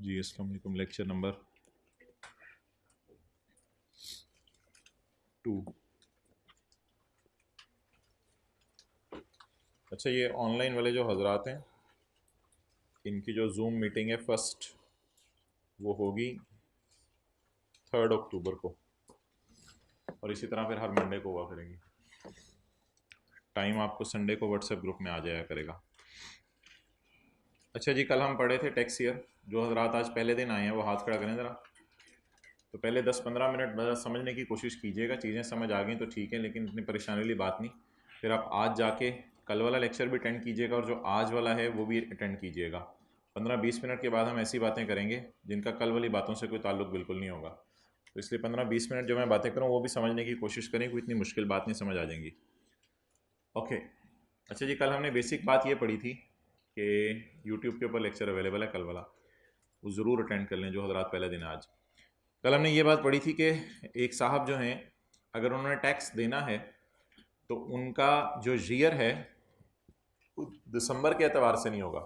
जी अस्सलाम वालेकुम। Lecture number 2। अच्छा, ये ऑनलाइन वाले जो हजरात हैं, इनकी जो जूम मीटिंग है फर्स्ट, वो होगी 3 अक्टूबर को, और इसी तरह फिर हर मंडे को हुआ करेंगी। टाइम आपको संडे को व्हाट्सएप ग्रुप में आ जाया करेगा। अच्छा जी, कल हम पढ़े थे टैक्स ईयर। जो हजरात आज पहले दिन आए हैं वो हाथ खड़ा करें ज़रा। तो पहले 10-15 मिनट बस समझने की कोशिश कीजिएगा। चीज़ें समझ आ गई तो ठीक है, लेकिन इतनी परेशानी वाली बात नहीं। फिर आप आज जाके कल वाला लेक्चर भी अटेंड कीजिएगा, और जो आज वाला है वो भी अटेंड कीजिएगा। 15-20 मिनट के बाद हम ऐसी बातें करेंगे जिनका कल वाली बातों से कोई ताल्लुक बिल्कुल नहीं होगा। तो इसलिए 15-20 मिनट जो मैं बातें करूँ वो भी समझने की कोशिश करें, कोई इतनी मुश्किल बात नहीं, समझ आ जाएंगी। ओके। अच्छा जी, कल हमने बेसिक बात ये पढ़ी थी कि यूट्यूब के ऊपर लेक्चर अवेलेबल है कल वाला, वो ज़रूर अटेंड कर लें जो हजरात पहले दिन आज। कल हमने ये बात पढ़ी थी कि एक साहब जो हैं, अगर उन्होंने टैक्स देना है तो उनका जो ईयर है वो दिसंबर के एतबार से नहीं होगा,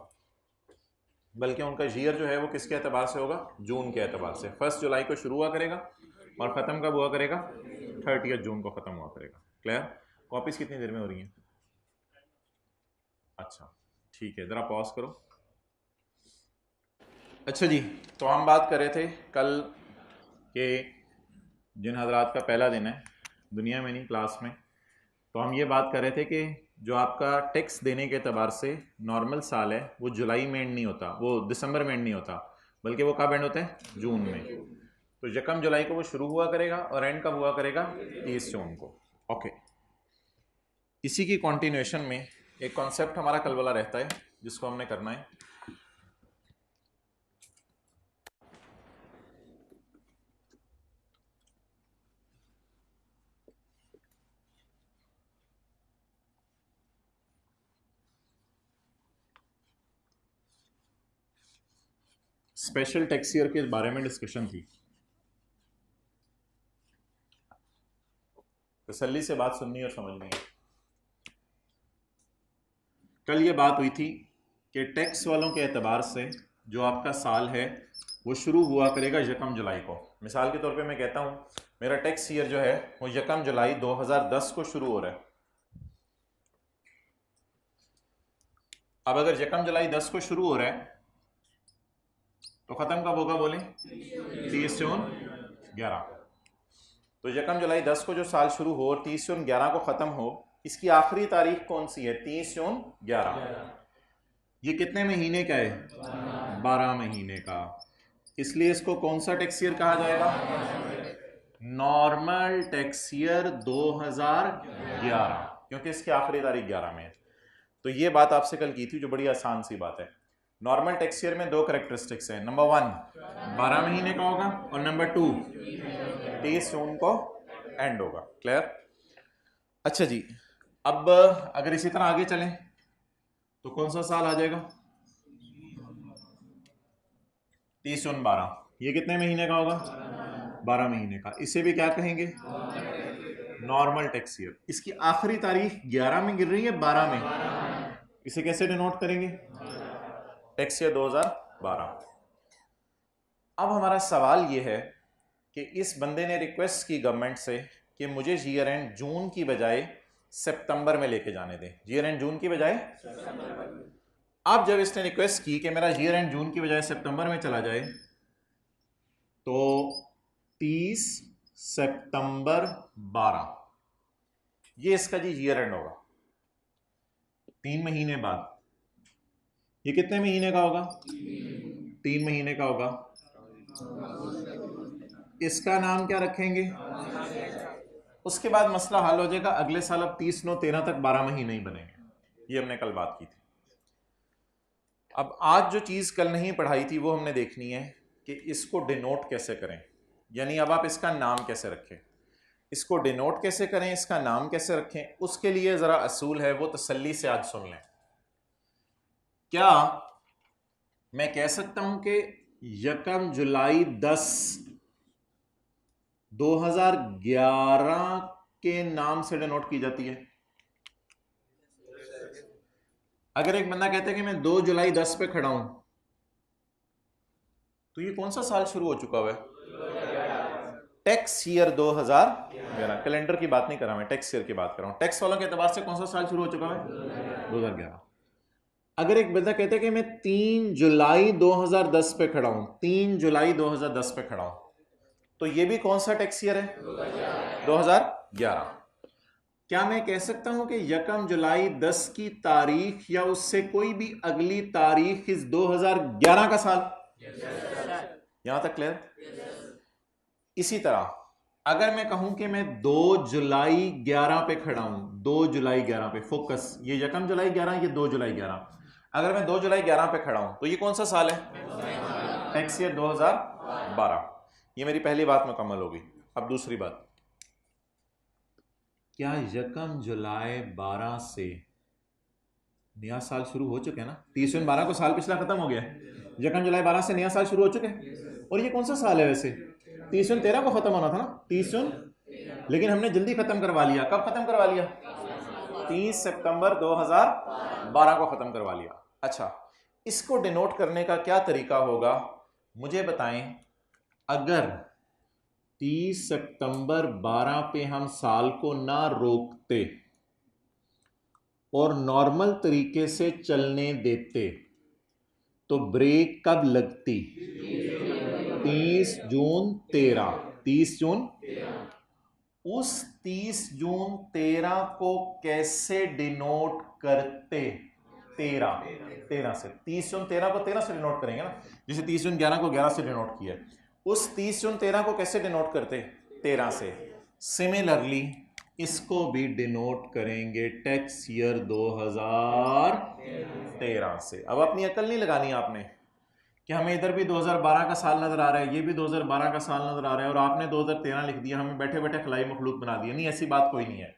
बल्कि उनका ईयर जो है वो किसके एतबार से होगा? जून के एतबार से। 1 जुलाई को शुरू हुआ करेगा और ख़त्म कब हुआ करेगा? 30 जून को ख़त्म हुआ करेगा। क्लियर? कॉपीज़ कितनी देर में हो रही हैं? अच्छा ठीक है, ज़रा पॉज करो। अच्छा जी, तो हम बात कर रहे थे कल के जिन हजरात का पहला दिन है दुनिया में, नहीं क्लास में, तो हम ये बात कर रहे थे कि जो आपका टैक्स देने के अतबार से नॉर्मल साल है वो जुलाई में एंड नहीं होता, वो दिसंबर में एंड नहीं होता, बल्कि वो कब एंड होता है? जून में। तो 1 जुलाई को वो शुरू हुआ करेगा और एंड कब हुआ करेगा? 30 जून को। ओके, इसी की कॉन्टिन्यूएशन में एक कॉन्सेप्ट हमारा कल वाला रहता है जिसको हमने करना है। स्पेशल टैक्स ईयर के बारे में डिस्कशन थी। तसल्ली से बात सुननी और समझनी है। कल ये बात हुई थी कि टैक्स वालों के एतबार से जो आपका साल है वो शुरू हुआ करेगा 1 जुलाई को। मिसाल के तौर पे मैं कहता हूँ मेरा टैक्स ईयर जो है वो 1 जुलाई 2010 को शुरू हो रहा है। अब अगर 1 जुलाई 10 को शुरू हो रहा है तो ख़त्म कब होगा? बोले 30 जून 11 को। तो 1 जुलाई 10 को जो साल शुरू हो और 30 जून 11 को ख़त्म हो, इसकी आखिरी तारीख कौन सी है? 30 जून 11। ये कितने महीने का है? 12 महीने का। इसलिए इसको कौन सा टैक्स ईयर कहा जाएगा? नॉर्मल टैक्स ईयर 2011, क्योंकि इसकी आखिरी तारीख 11 में है। तो ये बात आपसे कल की थी, जो बड़ी आसान सी बात है। नॉर्मल टैक्स ईयर में दो करेक्टरिस्टिक्स हैं। नंबर 1 12 महीने का होगा, और नंबर 2 30 जून को एंड होगा। क्लियर? अच्छा जी, अब अगर इसी तरह आगे चलें तो कौन सा साल आ जाएगा? 30 जून 12, ये कितने महीने का होगा? 12 महीने का। इसे भी क्या कहेंगे? Normal tax year. इसकी आखिरी तारीख 11 में गिर रही है, 12 में। इसे कैसे डिनोट करेंगे? Tax year 2012। अब हमारा सवाल यह है कि इस बंदे ने रिक्वेस्ट की गवर्नमेंट से कि मुझे ईयर एंड जून की बजाय सितंबर में लेके जाने दें। ईयर एंड जून की बजाय। अब जब इसने रिक्वेस्ट की कि मेरा ईयर एंड जून की बजाय सितंबर में चला जाए, तो 30 सितंबर 12 ये इसका जी ईयर एंड होगा। 3 महीने बाद ये कितने महीने का होगा? 3 महीने का होगा। इसका नाम क्या रखेंगे? उसके बाद मसला हल हो जाएगा। अगले साल अब 30-9-13 तक 12 महीने ही बनेंगे। ये हमने कल बात की थी। अब आज जो चीज कल नहीं पढ़ाई थी वो हमने देखनी है कि इसको डिनोट कैसे करें, यानी अब आप इसका नाम कैसे रखें, इसको डिनोट कैसे करें, इसका नाम कैसे रखें। उसके लिए जरा असूल है, वो तसल्ली से आज सुन लें। क्या मैं कह सकता हूं कि 1 जुलाई 10 2011 के नाम से डिनोट की जाती है? अगर एक बंदा कहता है कि मैं 2 जुलाई 10 पे खड़ा हूं, तो ये कौन सा साल शुरू हो चुका हुआ है? Tax year 2011। कैलेंडर की बात नहीं कर रहा मैं, टैक्स ईयर की बात कर रहा हूँ। टैक्स वालों के एतबार से कौन सा साल शुरू हो चुका है? 2011। अगर एक बंदा कहते हैं कि मैं 3 जुलाई 2010 पे खड़ा हूं, 3 जुलाई 2010 पे खड़ा हूं, तो ये भी कौन सा टैक्स ईयर है? 2011। क्या मैं कह सकता हूं कि 1 जुलाई 10 की तारीख या उससे कोई भी अगली तारीख इस 2011 का साल? यहां तक क्लियर? इसी तरह अगर मैं कहूं कि मैं 2 जुलाई 11 पे खड़ा हूं, 2 जुलाई 11 पे, फोकस, ये 1 जुलाई 11, ये 2 जुलाई 11, अगर मैं 2 जुलाई 11 पे खड़ा हूं तो ये कौन सा साल है? Tax year 2012। ये मेरी पहली बात मुकम्मल होगी। अब दूसरी बात, क्या 1 जुलाई 12 से नया साल शुरू हो चुके हैं ना? 30/12 को साल पिछला खत्म हो गया है, 1 जुलाई 12 से नया साल शुरू हो चुके हैं। और ये कौन सा साल है वैसे? 30/13 को खत्म होना था ना, 30, लेकिन हमने जल्दी खत्म करवा लिया। कब खत्म करवा लिया? 30 सितंबर 2012 को खत्म करवा लिया। अच्छा, इसको डिनोट करने का क्या तरीका होगा मुझे बताएं। अगर 30 सितंबर 12 पे हम साल को ना रोकते और नॉर्मल तरीके से चलने देते तो ब्रेक कब लगती? 30 जून 13। 30 जून, उस 30 जून 13 को कैसे डिनोट करते? 13 से। 30 जून 13 को 13 से डिनोट करेंगे ना, जैसे 30 जून 11 को 11 से डिनोट किया। उस 30 जून 13 को कैसे डिनोट करते? 13 से। सिमिलरली इसको भी डिनोट करेंगे टैक्स ईयर 2013 से। अब अपनी अकल नहीं लगानी आपने कि हमें इधर भी 2012 का साल नजर आ रहा है, ये भी 2012 का साल नजर आ रहा है, और आपने 2013 लिख दिया, हमें बैठे बैठे खलाई मखलूक बना दिया। नहीं, ऐसी बात कोई नहीं है।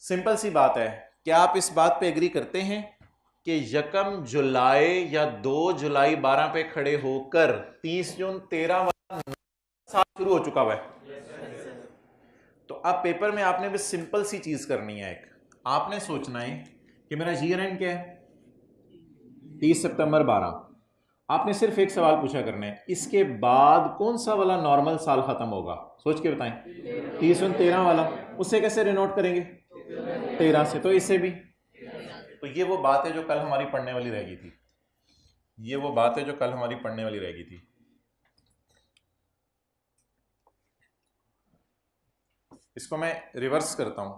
सिंपल सी बात है। क्या आप इस बात पे एग्री करते हैं कि 1 जुलाई या 2 जुलाई 12 पे खड़े होकर 30 जून 13 वाला साल शुरू हो चुका हुआ है? तो अब पेपर में आपने भी सिंपल सी चीज करनी है। एक आपने सोचना है कि मेरा ईयर एंड क्या है? 30 सितंबर 12। आपने सिर्फ एक सवाल पूछा करना है, इसके बाद कौन सा वाला नॉर्मल साल खत्म होगा? सोच के बताएं। 30 जून 13 वाला, उससे कैसे डिनोट करेंगे? 13 से। तो इससे भी। तो ये वो बात है जो कल हमारी पढ़ने वाली रह गई थी। ये वो बात है जो कल हमारी पढ़ने वाली रह गई थी। इसको मैं रिवर्स करता हूं।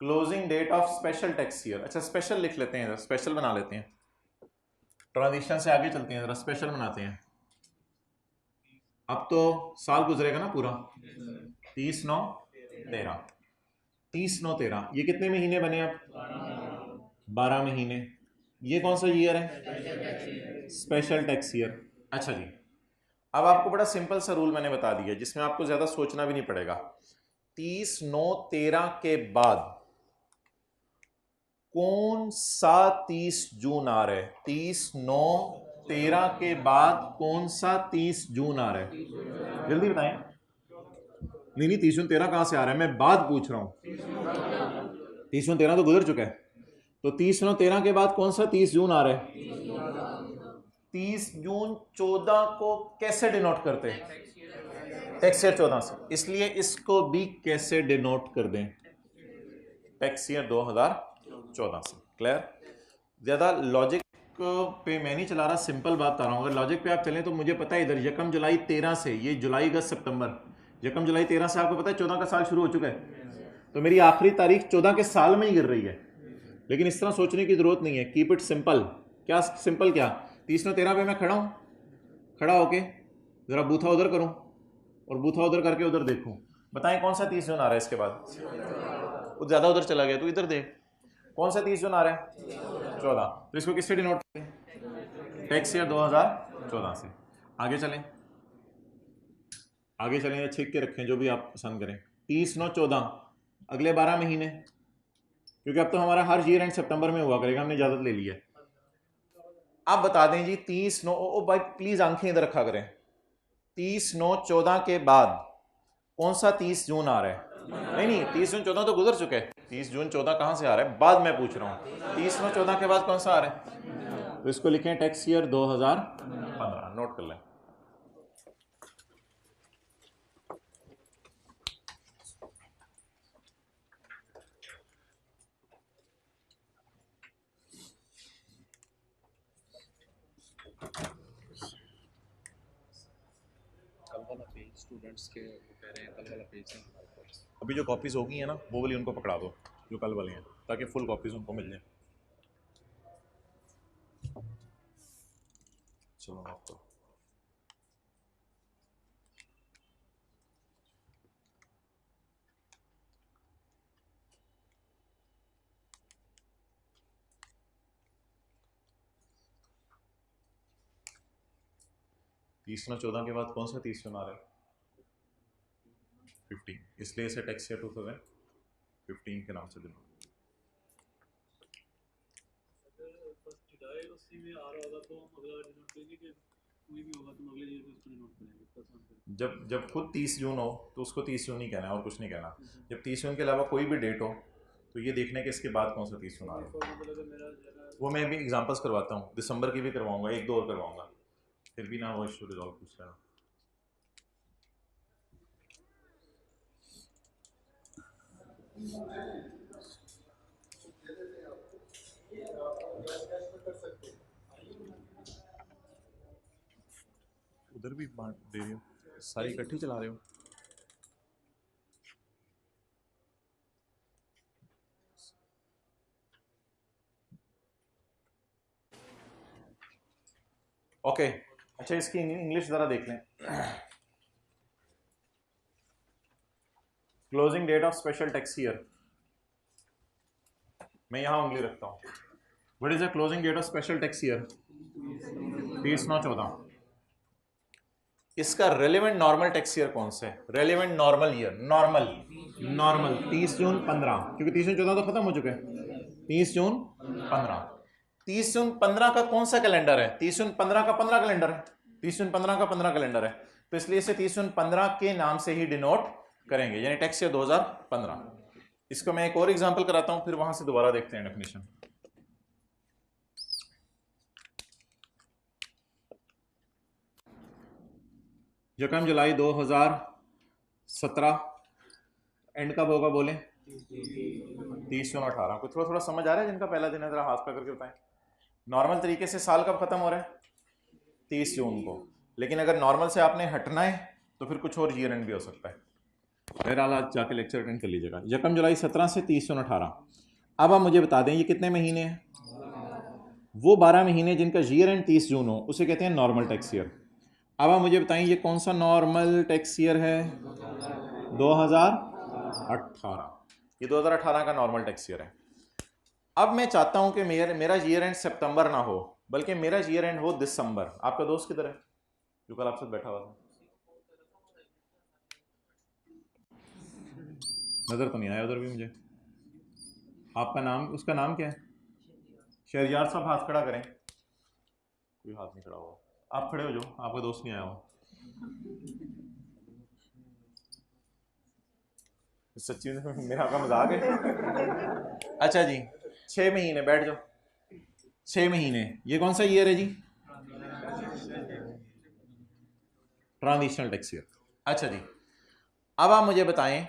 Closing date of special tax year. अच्छा, स्पेशल लिख लेते हैं, स्पेशल बना लेते हैं। ट्रांजिशन से आगे चलते हैं, जरा स्पेशल बनाते हैं। अब तो साल गुजरेगा ना पूरा, 30/9/13। 30/9/13, ये कितने महीने बने? अब 12 महीने। ये कौन सा ईयर है? Special tax year. अच्छा जी, अब आपको बड़ा सिंपल सा रूल मैंने बता दिया जिसमें आपको ज्यादा सोचना भी नहीं पड़ेगा। 30/9/13 के बाद कौन सा 30 जून आ रहा है? 30/9/13 के बाद कौन सा 30 जून आ रहा है? जल्दी बताएं। नहीं, 30 जून 13 कहां से आ रहा है? मैं बात पूछ रहा हूं। 30 जून 13 तो गुजर चुका है, तो 30/9/13 के बाद कौन सा 30 जून आ रहा है? 30 जून 14 को कैसे डिनोट करते हैं? टैक्स ईयर 14 से। इसलिए इसको भी कैसे डिनोट कर दें? टैक्स ईयर 2014 से। क्लियर? ज्यादा लॉजिक पे मैं नहीं चला रहा, सिंपल बात बता रहा हूं। अगर लॉजिक पे आप चलें तो मुझे पता है इधर 1 जुलाई 13 से, ये जुलाई अगस्त सितंबर, 1 जुलाई 13 से आपको पता है 14 का साल शुरू हो चुका है। तो मेरी आखिरी तारीख 14 के साल में ही गिर रही है। लेकिन इस तरह सोचने की जरूरत नहीं है। Keep it simple. क्या सिंपल? क्या 30/9/13 पे मैं खड़ा हूं, खड़ा होके जरा बूथा उधर करूं और बूथा उधर करके उधर देखूं, बताएं कौन सा 30 जून आ रहा है? इसके बाद वो ज्यादा उधर चला गया, तो इधर देख कौन सा 30 जून आ रहा है? 14। तो इसको किससे डिनोट करें? टैक्स ईयर 2014 से। आगे चलें, आगे चलें या छीक के रखें, जो भी आप पसंद करें। 30/9/14 अगले 12 महीने, क्योंकि अब तो हमारा हर ईयर एंड सितंबर में हुआ करेगा, हमने इजाजत ले लिया है। आप बता दें जी 30/9, ओ भाई प्लीज आंखें इधर रखा करें। 30/9/14 के बाद कौन सा 30 जून आ रहा है? नहीं, 30 जून 14 तो गुजर चुके हैं। 30 जून 14 कहां से आ रहा है? बाद में पूछ रहा हूं। 30/9/14 के बाद कौन सा आ रहा है? तो इसको लिखें टैक्स ईयर 2015। हाँ नोट कर लें। कल वाला पेज स्टूडेंट्स के वो कह रहे हैं कल वाला पेज है हमारे पास। अभी जो कॉपीज़ होगी हैं ना वो वाली उनको पकड़ा दो जो कल वाली हैं, ताकि फुल कॉपीज़ उनको मिल जाए। चलो आपको तीसरा 14 के बाद कौन सा तीसरा आ रहा है? 15, इसलिए इसे टैक्स ईयर 2015 के नाम से दिलो। जब जब खुद 30 जून हो तो उसको 30 जून ही कहना है और कुछ नहीं कहना। जब 30 जून के अलावा कोई भी डेट हो तो ये देखने के इसके बाद कौन सा 30 जून आ रहा है। वो मैं भी एग्जांपल्स करवाता हूँ, दिसंबर की भी करवाऊंगा, एक दो और करवाऊंगा, फिर भी ना वो इशू रिजॉल्व पूछ रहा है। उधर भी बांट दे रही हो, सारी इकट्ठी चला रहे हो। ओके अच्छा, इसकी इंग्लिश ज़रा देख लें। Closing date of special tax year, मैं यहाँ उंगली रखता हूँ। What is the closing date of special tax year? 30/9/14। इसका रेलिवेंट नॉर्मल टैक्स ईयर कौन सा है? Relevant normal year, normal normal 30 June 15, क्योंकि 30 जून 14 तो खत्म हो चुके हैं। 30 जून 15, 30 जून 15 का कौन सा कैलेंडर है? 30 जून 15 का 15 कैलेंडर है, 30 जून 15 का 15 कैलेंडर है, तो इसलिए इसे 30 जून 15 के नाम से ही डिनोट करेंगे, यानी टैक्स ईयर 2015। इसको मैं एक और एग्जांपल कराता हूं, फिर वहां से दोबारा देखते हैं डेफिनेशन। यकम जुलाई 2017, एंड कब होगा बोले? 30 जून 18 को। थोड़ा थोड़ा समझ आ रहा है जिनका पहला दिन है, जरा हाथ पकड़ के बताएं। नॉर्मल तरीके से साल कब खत्म हो रहा है? 30 जून को, लेकिन अगर नॉर्मल से आपने हटना है तो फिर कुछ और ईयर एंड भी हो सकता है। बहरहाल आज जाके लेक्चर अटेंड कर लीजिएगा। यकम जुलाई 17 से 30 जून 18। अब आप मुझे बता दें ये कितने महीने हैं? वो 12 महीने जिनका ईयर एंड 30 जून हो उसे कहते हैं नॉर्मल टैक्स ईयर। अब आप मुझे बताएं ये कौन सा नॉर्मल टैक्स ईयर है? 2018। ये 2018 का नॉर्मल टैक्स ईयर है। अब मैं चाहता हूं कि मेरा ईयर एंड सितंबर ना हो, बल्कि मेरा ईयर एंड हो दिसंबर। आपका दोस्त किधर है जो कल आपसे बैठा हुआ था? नजर तो नहीं आया उधर भी मुझे। आपका नाम, उसका नाम क्या है? शहरयार साहब हाथ खड़ा करें। कोई हाथ नहीं खड़ा हुआ, आप खड़े हो जो आपका दोस्त नहीं आया हो। सच्ची में मेरा का मजाक है। अच्छा जी, 6 महीने, बैठ जाओ। 6 महीने, ये कौन सा ईयर है जी? Transitional tax year. अच्छा जी, अब आप मुझे बताएं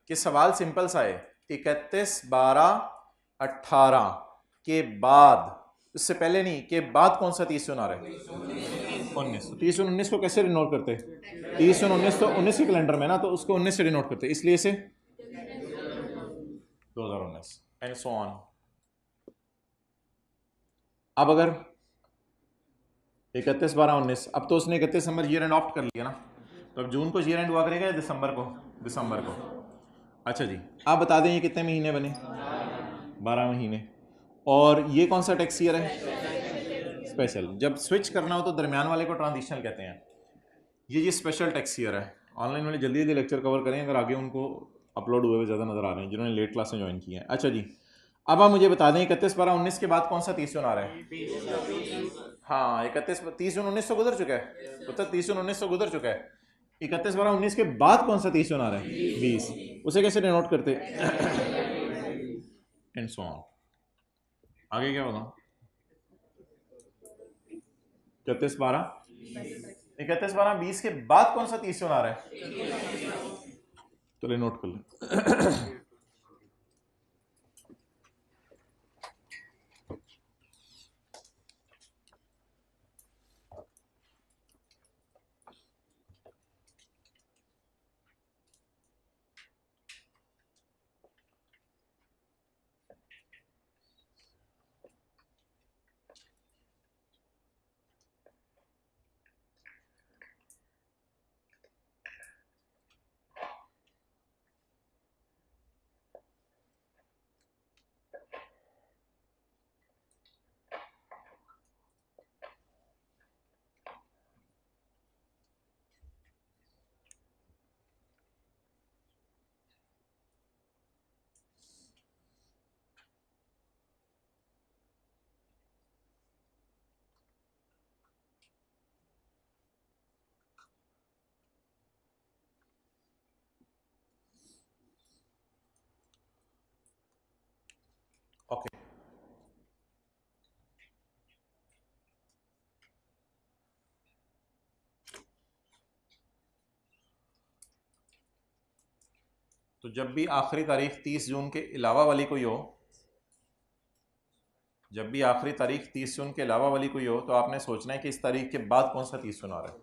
कि सवाल सिंपल सा है, 31/12/18 के बाद, इससे पहले नहीं, के बाद कौन सा 30 जून आ रहा है? 19। 30 जून 19 को कैसे डिनोट करते? 30 जून 19 तो 19 के कैलेंडर में ना, तो उसको 19 से डिनोट करते, इसलिए इसे 2019 एंड सो ऑन। अब अगर 31/12/19, अब तो उसने 31 दिसंबर ईयर एंड ऑप्ट कर लिया ना, तो अब जून को ईयर एंड हुआ करेगा या दिसंबर को? दिसंबर को। अच्छा जी, आप बता दें ये कितने महीने बने? 12 महीने। और ये कौन सा टैक्स ईयर है? स्पेशल। जब स्विच करना हो तो दरमियान वाले को ट्रांजिशनल कहते हैं। ये स्पेशल टैक्स ईयर है। ऑनलाइन वाले जल्दी जल्दी लेक्चर कवर करें, अगर आगे उनको अपलोड हुए ज़्यादा नज़र आ रहे हैं जिन्होंने लेट क्लास में ज्वाइन की है। अच्छा जी, अब आप मुझे बता दें 31/12/19 के बाद कौन सा 30 जून आ रहा है? हाँ, 30 जून 19 गुजर चुका है, तो 30 जून 19 गुजर चुका है। 31/12/19 के बाद कौन सा 30 जून आ रहा है? 20। उसे कैसे डिनोट करते? And so on. आगे क्या होगा? 31/12 31 12 20 के बाद कौन सा 30 जून आ रहा है? चलिए नोट कर लें। ओके, तो जब भी आखिरी तारीख 30 जून के अलावा वाली कोई हो, जब भी आखिरी तारीख 30 जून के अलावा वाली कोई हो, तो आपने सोचना है कि इस तारीख के बाद कौन सा 30 जून आ रहा है,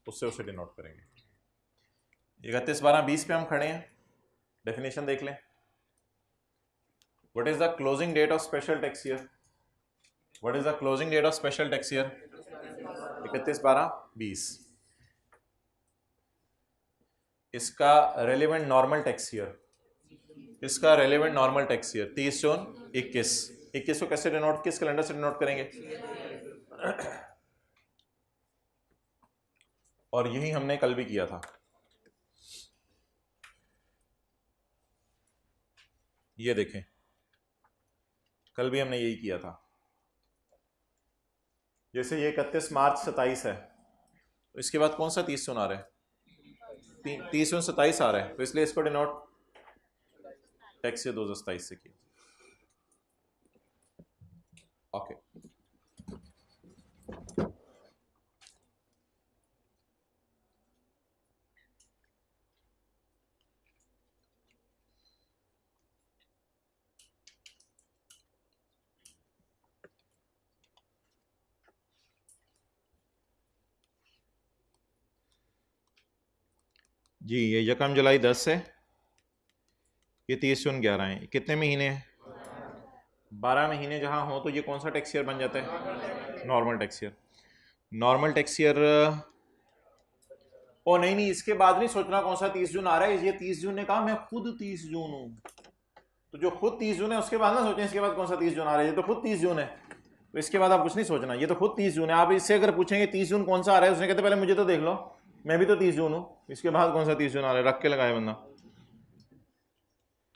उससे उसे डिनोट करेंगे। 31 12 20 पे हम खड़े हैं, डेफिनेशन देख लें। What is the closing date of special tax year? What is the closing date of special tax year? 31 12 20। इसका रेलिवेंट नॉर्मल टैक्स ईयर, इसका relevant normal tax year 30 June 21। 21 को कैसे डिनोट, किस कैलेंडर से डिनोट करेंगे? और यही हमने कल भी किया था। ये देखें, कल भी हमने यही किया था। जैसे ये 31 मार्च 27 है, तो इसके बाद कौन सा 30 जून आ रहा है? 30 जून 27 आ रहा है, तो इसलिए इसको डिनोट टैक्स ईयर 2027 से किया। ओके, जी ये यकम जुलाई 10 है, ये 30 जून 11 है। कितने महीने हैं? 12 महीने जहाँ हो तो ये कौन सा टैक्स ईयर बन जाता है? Normal tax year. Normal tax year, ओ नहीं नहीं, इसके बाद नहीं सोचना कौन सा 30 जून आ रहा है। ये 30 जून ने कहा मैं खुद 30 जून हूँ, तो जो खुद 30 जून है उसके बाद ना सोचें इसके बाद कौन सा 30 जून आ रहा है। ये तो खुद 30 जून है, तो इसके बाद आप कुछ नहीं सोचना, ये तो खुद 30 जून है। आप इससे अगर पूछेंगे 30 जून कौन सा आ रहा है, उसने कहते पहले मुझे तो देख लो, मैं भी तो 30 जून हूँ, इसके बाद कौन सा 30 जून आ रहा है, रख के लगाए बंदा।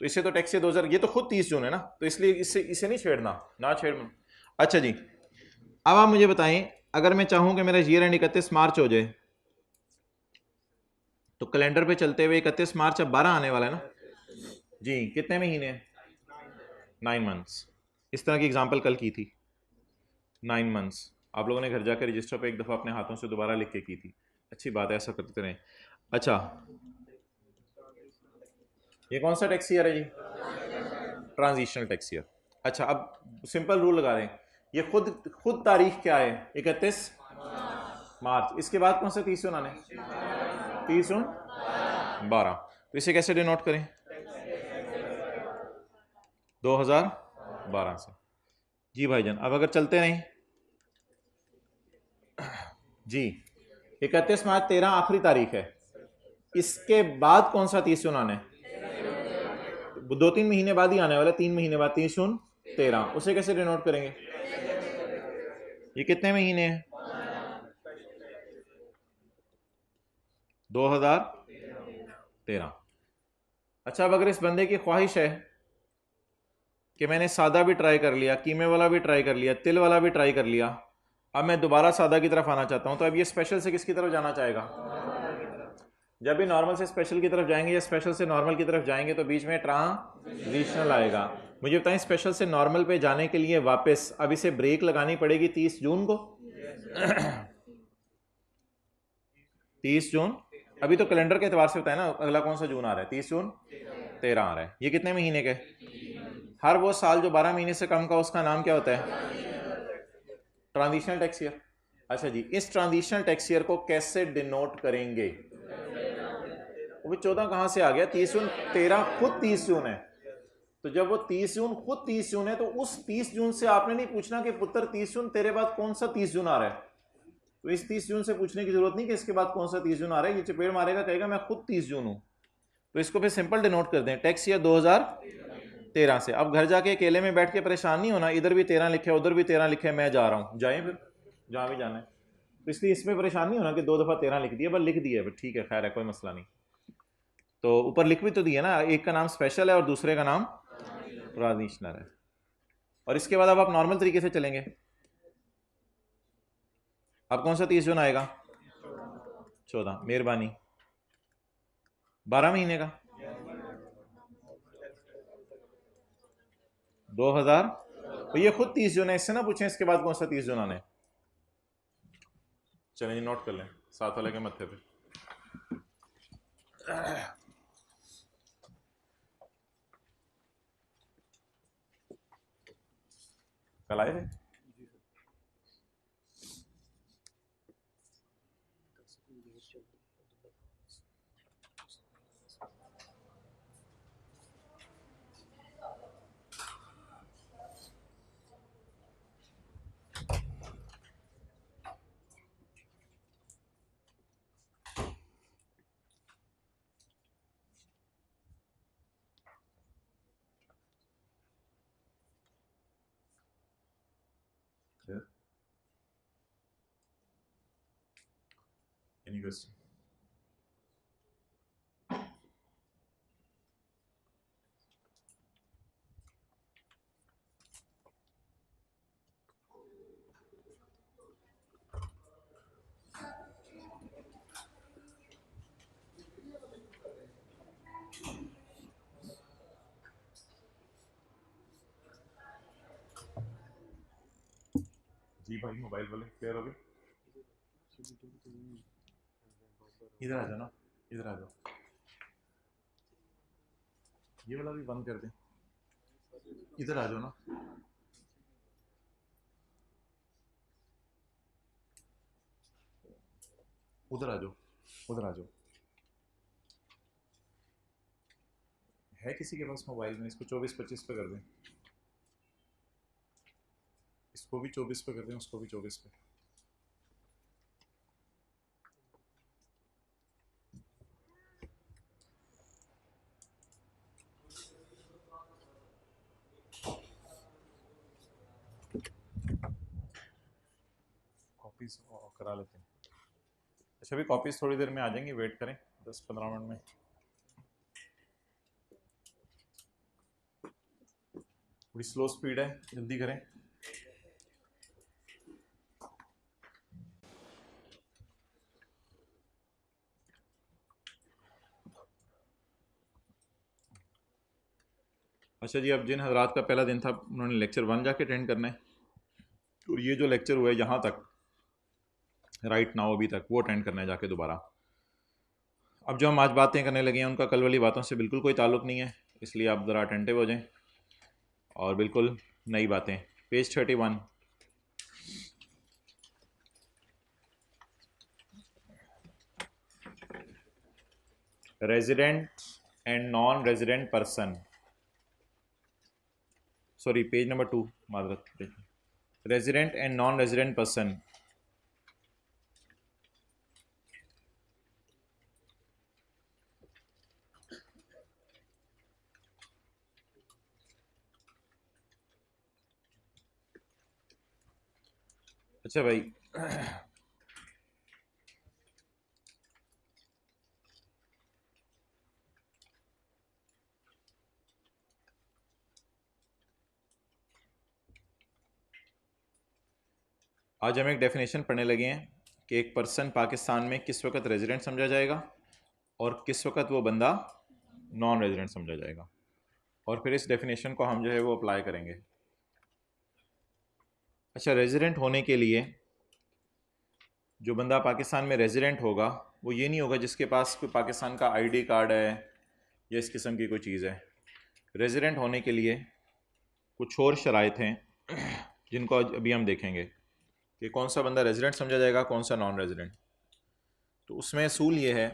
तो इससे तो टैक्स 2000, ये तो खुद 30 जून है ना, तो इसलिए इससे इसे नहीं छेड़ना, ना छेड़ना। अच्छा जी, अब आप मुझे बताएं, अगर मैं चाहूं कि मेरा ईयर एंड 31 मार्च हो जाए, तो कैलेंडर पे चलते हुए 31 मार्च अब 12 आने वाला है ना जी। कितने महीने? 9 मंथ्स। इस तरह की एग्जांपल कल की थी, 9 मंथ्स। आप लोगों ने घर जाकर रजिस्टर पे एक दफ़ा अपने हाथों से दोबारा लिख के की थी, अच्छी बात है, ऐसा करते रहें। अच्छा, ये कौन सा टैक्स ईयर है जी? Transitional tax year. अच्छा, अब सिंपल रूल लगा दें, ये खुद तारीख क्या है? 31 मार्च। इसके बाद कौन सा 30 जून आने? 30 जून 12। तो इसे कैसे डिनोट करें? 2012 से। जी भाईजान, अब अगर चलते रहें जी, 31 मार्च 13 आखिरी तारीख है, इसके बाद कौन सा 30 जून आने? 2-3 महीने बाद ही आने वाला, 3 महीने बाद 30 जून 13। उसे कैसे डिनोट करेंगे? ये कितने महीने हैं? 2013। अच्छा, अब अगर इस बंदे की ख्वाहिश है कि मैंने सादा भी ट्राई कर लिया, कीमे वाला भी ट्राई कर लिया, तिल वाला भी ट्राई कर लिया, अब मैं दोबारा सादा की तरफ आना चाहता हूं, तो अब ये स्पेशल से किसकी तरफ जाना चाहेगा? जब भी नॉर्मल से स्पेशल की तरफ जाएंगे या स्पेशल से नॉर्मल की तरफ जाएंगे, तो बीच में ट्रांजिशनल आएगा। मुझे बताएं, स्पेशल से नॉर्मल पे जाने के लिए वापस अब इसे ब्रेक लगानी पड़ेगी 30 जून को। 30 जून, अभी तो कैलेंडर के एतबार से बताया ना, अगला कौन सा जून आ रहा है, 30 जून 13 आ रहा है। ये कितने महीने के, हर वो साल जो 12 महीने से कम का उसका नाम क्या होता है, ट्रांजिशनल टैक्स ईयर। अच्छा जी, इस ट्रांजिशनल टैक्स ईयर को कैसे डिनोट करेंगे, वो 14 कहाँ से आ गया, 30 जून 13 खुद 30 जून है, तो जब वो 30 जून खुद 30 जून है तो उस 30 जून से आपने नहीं पूछना कि पुत्र 30 जून तेरे बाद कौन सा 30 जून आ रहा है, तो इस 30 जून से पूछने की जरूरत नहीं कि इसके बाद कौन सा 30 जून आ रहा है, ये चपेड़ मारेगा कहेगा मैं खुद 30 जून हूं, तो इसको फिर सिंपल डिनोट कर दें टैक्स ईयर 2013 से। अब घर जाके अकेले में बैठ के परेशान नहीं होना, इधर भी 13 लिखे उधर भी 13 लिखे, मैं जा रहा हूं, जाए फिर जहां भी जाना है, तो इसलिए इसमें परेशान नहीं होना कि 2 दफा 13 लिख दिया, बस लिख दिया ठीक है, खैर है, कोई मसला नहीं। तो ऊपर लिख भी तो दिया ना, एक का नाम स्पेशल है और दूसरे का नाम ट्रांजिशनल है। और इसके बाद अब आप नॉर्मल तरीके से चलेंगे, अब कौन सा 30 जून आएगा, 14, मेहरबानी 12 महीने का 2000, तो ये खुद 30 जून है, इससे ना पूछें इसके बाद कौन सा 30 जून आने। चलें नोट कर लें साथ वाले के मत्थे पे। कल आए थे, any question? जी भाई मोबाइल वाले क्लियर हो गए, इधर आ जाओ ना, इधर आ जाओ, ये वाला भी बंद कर दें, इधर आ जाओ ना, उधर आ जाओ, उधर आ जाओ, है किसी के पास मोबाइल में, इसको 24-25 पे कर दें, इसको भी 24 पे कर दें, उसको भी 24 पे। कॉपीज करा लेते हैं। अच्छा अभी कॉपीज थोड़ी देर में आ जाएंगी, वेट करें 10-15 मिनट में। थोड़ी स्लो स्पीड है, जल्दी करें। अच्छा जी, अब जिन हजरात का पहला दिन था उन्होंने लेक्चर 1 जाके अटेंड करना है, और ये जो लेक्चर हुआ है यहाँ तक राइट नाउ अभी तक, वो अटेंड करना है जाके दोबारा। अब जो हम आज बातें करने लगे हैं उनका कल वाली बातों से बिल्कुल कोई ताल्लुक़ नहीं है, इसलिए आप ज़रा अटेंटिव हो जाएं और बिल्कुल नई बातें। Page 31, resident and non resident person, sorry page number 2, मादरत, resident and non resident person. अच्छा भाई, आज हम एक डेफिनेशन पढ़ने लगे हैं कि एक पर्सन पाकिस्तान में किस वक्त रेजिडेंट समझा जाएगा और किस वक्त वो बंदा नॉन रेजिडेंट समझा जाएगा, और फिर इस डेफिनेशन को हम जो है वो अप्लाई करेंगे। अच्छा, रेजिडेंट होने के लिए जो बंदा पाकिस्तान में रेजिडेंट होगा वो ये नहीं होगा जिसके पास कोई पाकिस्तान का आईडी कार्ड है या इस किस्म की कोई चीज़ है। रेजिडेंट होने के लिए कुछ और शराइत हैं जिनको अभी हम देखेंगे कि कौन सा बंदा रेजिडेंट समझा जाएगा, कौन सा नॉन रेजिडेंट। तो उसमें असूल ये है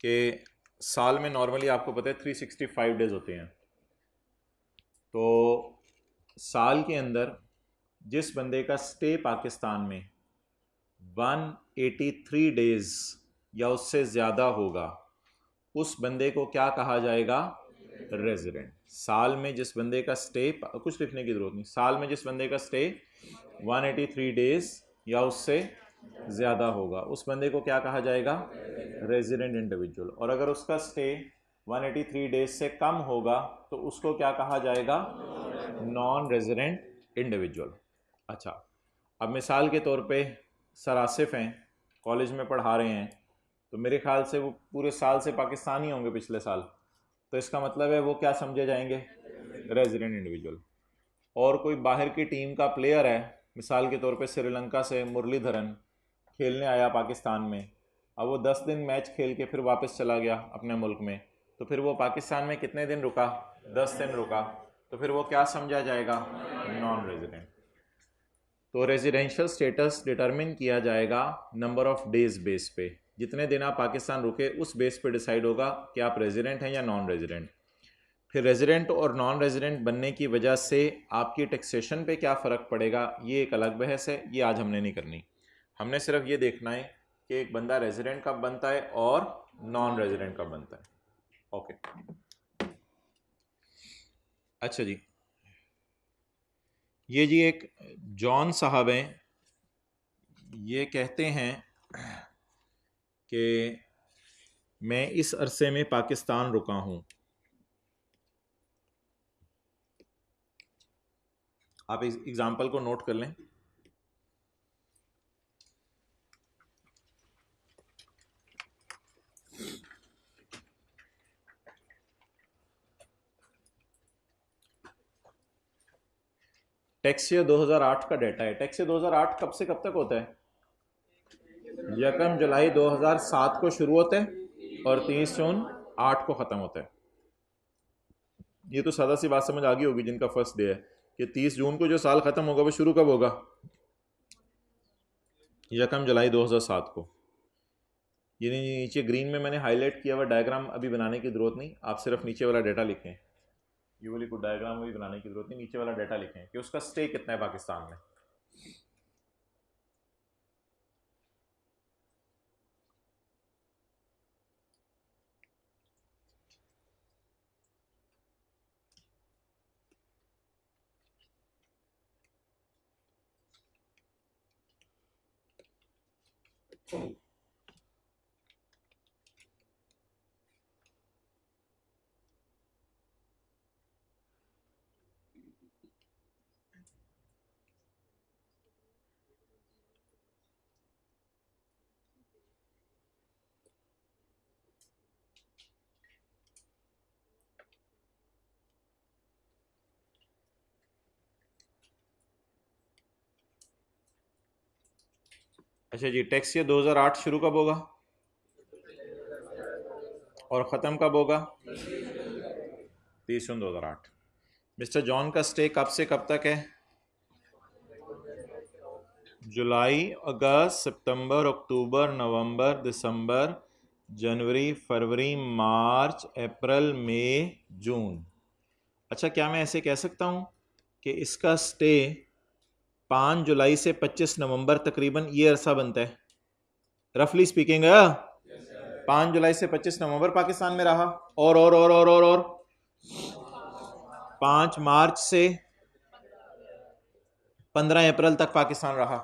कि साल में नॉर्मली आपको पता है 365 डेज़ होते हैं। तो साल के अंदर जिस बंदे का स्टे पाकिस्तान में 183 डेज़ या उससे ज़्यादा होगा उस बंदे को क्या कहा जाएगा? रेजिडेंट। साल में जिस बंदे का स्टे, कुछ लिखने की ज़रूरत नहीं, साल में जिस बंदे का स्टे 183 डेज़ या उससे ज़्यादा होगा उस बंदे को क्या कहा जाएगा? Resident individual. और अगर उसका स्टे 183 डेज से कम होगा तो उसको क्या कहा जाएगा? Non resident individual. अच्छा, अब मिसाल के तौर पे सर आसिफ हैं, कॉलेज में पढ़ा रहे हैं, तो मेरे ख्याल से वो पूरे साल से पाकिस्तानी होंगे पिछले साल, तो इसका मतलब है वो क्या समझे जाएंगे? Resident individual. और कोई बाहर की टीम का प्लेयर है, मिसाल के तौर पे श्रीलंका से मुरलीधरन खेलने आया पाकिस्तान में, अब वो 10 दिन मैच खेल के फिर वापस चला गया अपने मुल्क में, तो फिर वो पाकिस्तान में कितने दिन रुका? 10 दिन रुका, तो फिर वो क्या समझा जाएगा? Non resident. तो रेजिडेंशियल स्टेटस डिटरमिन किया जाएगा नंबर ऑफ डेज बेस पे। जितने दिन आप पाकिस्तान रुके उस बेस पे डिसाइड होगा कि आप रेजिडेंट हैं या नॉन रेजिडेंट। फिर रेजिडेंट और नॉन रेजिडेंट बनने की वजह से आपकी टैक्सेशन पे क्या फ़र्क पड़ेगा, ये एक अलग बहस है, ये आज हमने नहीं करनी। हमने सिर्फ ये देखना है कि एक बंदा रेजिडेंट कब बनता है और नॉन रेजिडेंट कब बनता है। ओके, अच्छा जी, ये जी एक जॉन साहब हैं, ये कहते हैं कि मैं इस अरसे में पाकिस्तान रुका हूँ। आप इस एग्जाम्पल को नोट कर लें। टैक्स ईयर 2008 का डाटा है। टैक्स ईयर 2008 कब से कब तक होता है? 1 जुलाई 2007 को शुरू होता है और 30 जून 8 को ख़त्म होता है। ये तो सादा सी बात समझ आ गई होगी जिनका फर्स्ट डे है कि 30 जून को जो साल ख़त्म होगा वो शुरू कब होगा? 1 जुलाई 2007 को। ये नीचे ग्रीन में मैंने हाईलाइट किया हुआ डायग्राम अभी बनाने की ज़रूरत नहीं, आप सिर्फ नीचे वाला डाटा लिखें। ये वाली कोई डायग्राम भी बनाने की ज़रूरत नहीं, नीचे वाला डाटा लिखें कि उसका स्टे कितना है पाकिस्तान में। अच्छा जी, टैक्स ईयर 2008 शुरू कब होगा और ख़त्म कब होगा? 30 जून 2008। मिस्टर जॉन का स्टे कब से कब तक है? जुलाई, अगस्त, सितंबर, अक्टूबर, नवंबर, दिसंबर, जनवरी, फरवरी, मार्च, अप्रैल, मई, जून। अच्छा, क्या मैं ऐसे कह सकता हूँ कि इसका स्टे 5 जुलाई से 25 नवंबर तकरीबन ये अरसा बनता है, रफली स्पीकिंग? 5 जुलाई से 25 नवंबर पाकिस्तान में रहा और 5 मार्च से 15 अप्रैल तक पाकिस्तान रहा।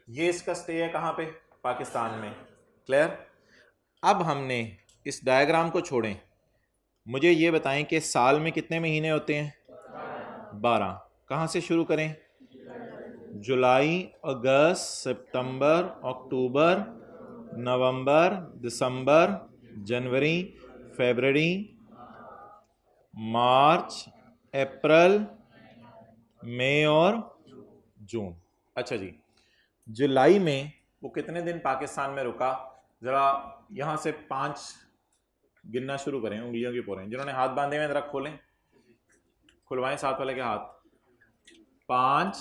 ये इसका स्टे है कहाँ पे? पाकिस्तान में। क्लियर? अब हमने इस डायग्राम को छोड़ें, मुझे ये बताएं कि साल में कितने महीने होते हैं? 12। कहाँ से शुरू करें? जुलाई, अगस्त, सितंबर, अक्टूबर, नवंबर, दिसंबर, जनवरी, फरवरी, मार्च, अप्रैल, मई और जून। अच्छा जी, जुलाई में वो कितने दिन पाकिस्तान में रुका, ज़रा यहाँ से 5 गिनना शुरू करें, उंगलियों की पोरें। जिन्होंने हाथ बांधे हुए ज़रा खोलें, खुलवाएं साथ वाले के हाथ। 5,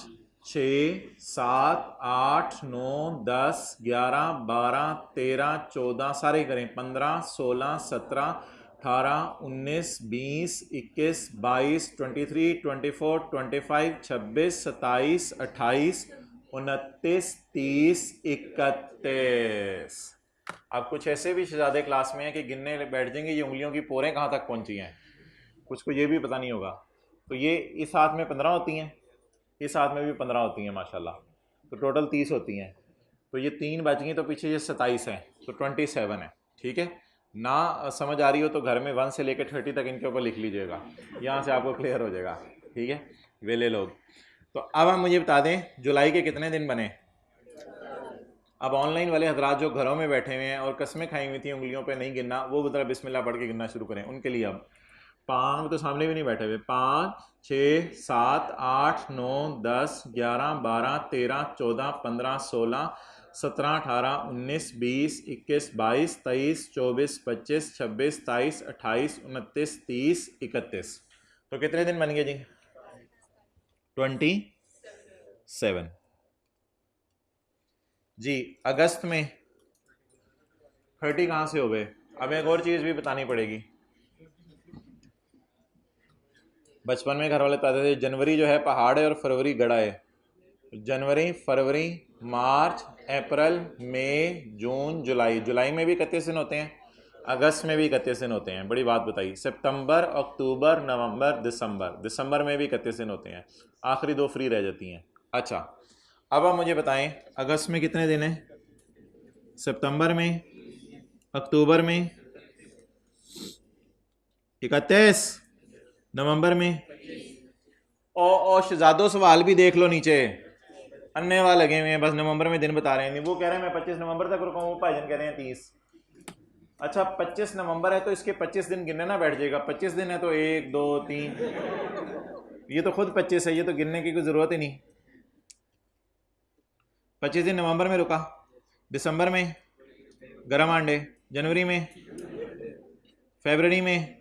6, 7, 8, 9, 10, 11, 12, 13, 14, सारे करें। 15, 16, 17, 18, 19, 20, 21, 22, 23, 24, 25, 26, 27, 28, 29, 30, 31। अब कुछ ऐसे भी शहजादे क्लास में हैं कि गिनने बैठ जाएंगे ये उंगलियों की पोरें कहाँ तक पहुंची हैं, कुछ को ये भी पता नहीं होगा। तो ये इस हाथ में 15 होती हैं, इस हाथ में भी 15 होती हैं माशाल्लाह, तो टोटल 30 होती हैं। तो ये 3 बच गई, तो पीछे ये 27 हैं, तो 27 है। ठीक है ना? समझ आ रही हो तो घर में 1 से लेकर 30 तक इनके ऊपर लिख लीजिएगा, यहाँ से आपको क्लियर हो जाएगा। ठीक है वेले लोग। तो अब हम मुझे बता दें जुलाई के कितने दिन बने। अब ऑनलाइन वाले हजरात जो घरों में बैठे हुए हैं और कस्में खाई हुई थी उंगलियों पे नहीं गिनना, वो ज़रा बिस्मिल्लाह पढ़ के गिनना शुरू करें उनके लिए। अब 5 तो सामने भी नहीं बैठे हुए। 5, 6, 7, 8, 9, 10, 11, 12, 13, 14, 15, 16, 17, 18, 19, 20, 21, 22, 23, 24, 25, 26, 27, 28, 29, 30, 31। तो कितने दिन बन गए जी? 27 जी। अगस्त में 30 कहाँ से हो गए? अब एक और चीज़ भी बतानी पड़ेगी। बचपन में घर वाले बताते थे जनवरी जो है पहाड़ है और फरवरी गड़ा है। जनवरी, फरवरी, मार्च, अप्रैल, मई, जून, जुलाई। जुलाई में भी 31 दिन होते हैं, अगस्त में भी 31 दिन होते हैं। बड़ी बात बताई। सितंबर, अक्टूबर, नवंबर, दिसंबर। दिसंबर में भी 31 दिन होते हैं, आखिरी 2 फ्री रह जाती हैं। अच्छा अब आप मुझे बताएं अगस्त में कितने दिन हैं? सितंबर में, अक्टूबर में 31, नवंबर में। ओ शहजादो सवाल भी देख लो नीचे, अन्य वाले लगे हुए हैं, बस नवंबर में दिन बता रहे हैं। नहीं वो कह रहे हैं मैं 25 नवंबर तक रुका हूँ, भाईजान कह रहे हैं 30। अच्छा 25 नवंबर है तो इसके 25 दिन गिनने ना बैठ जाएगा। 25 दिन है तो 1, 2, 3, ये तो खुद 25 है, ये तो गिनने की कोई ज़रूरत ही नहीं। 25 दिन नवंबर में रुका, दिसंबर में गर्म आंडे, जनवरी में, फरवरी में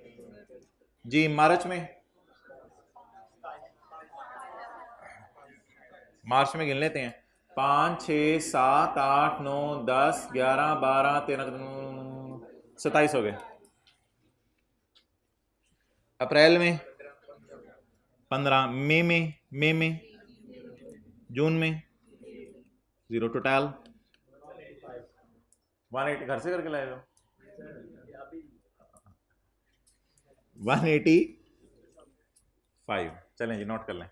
जी, मार्च में, मार्च में गिन लेते हैं। 5, 6, 7, 8, 9, 10, 11, 12, 13, 27 हो गए। अप्रैल में 15, मई में, जून में 0 टोटल 180। घर से करके लाए हो 185। चलें जी नोट कर लें।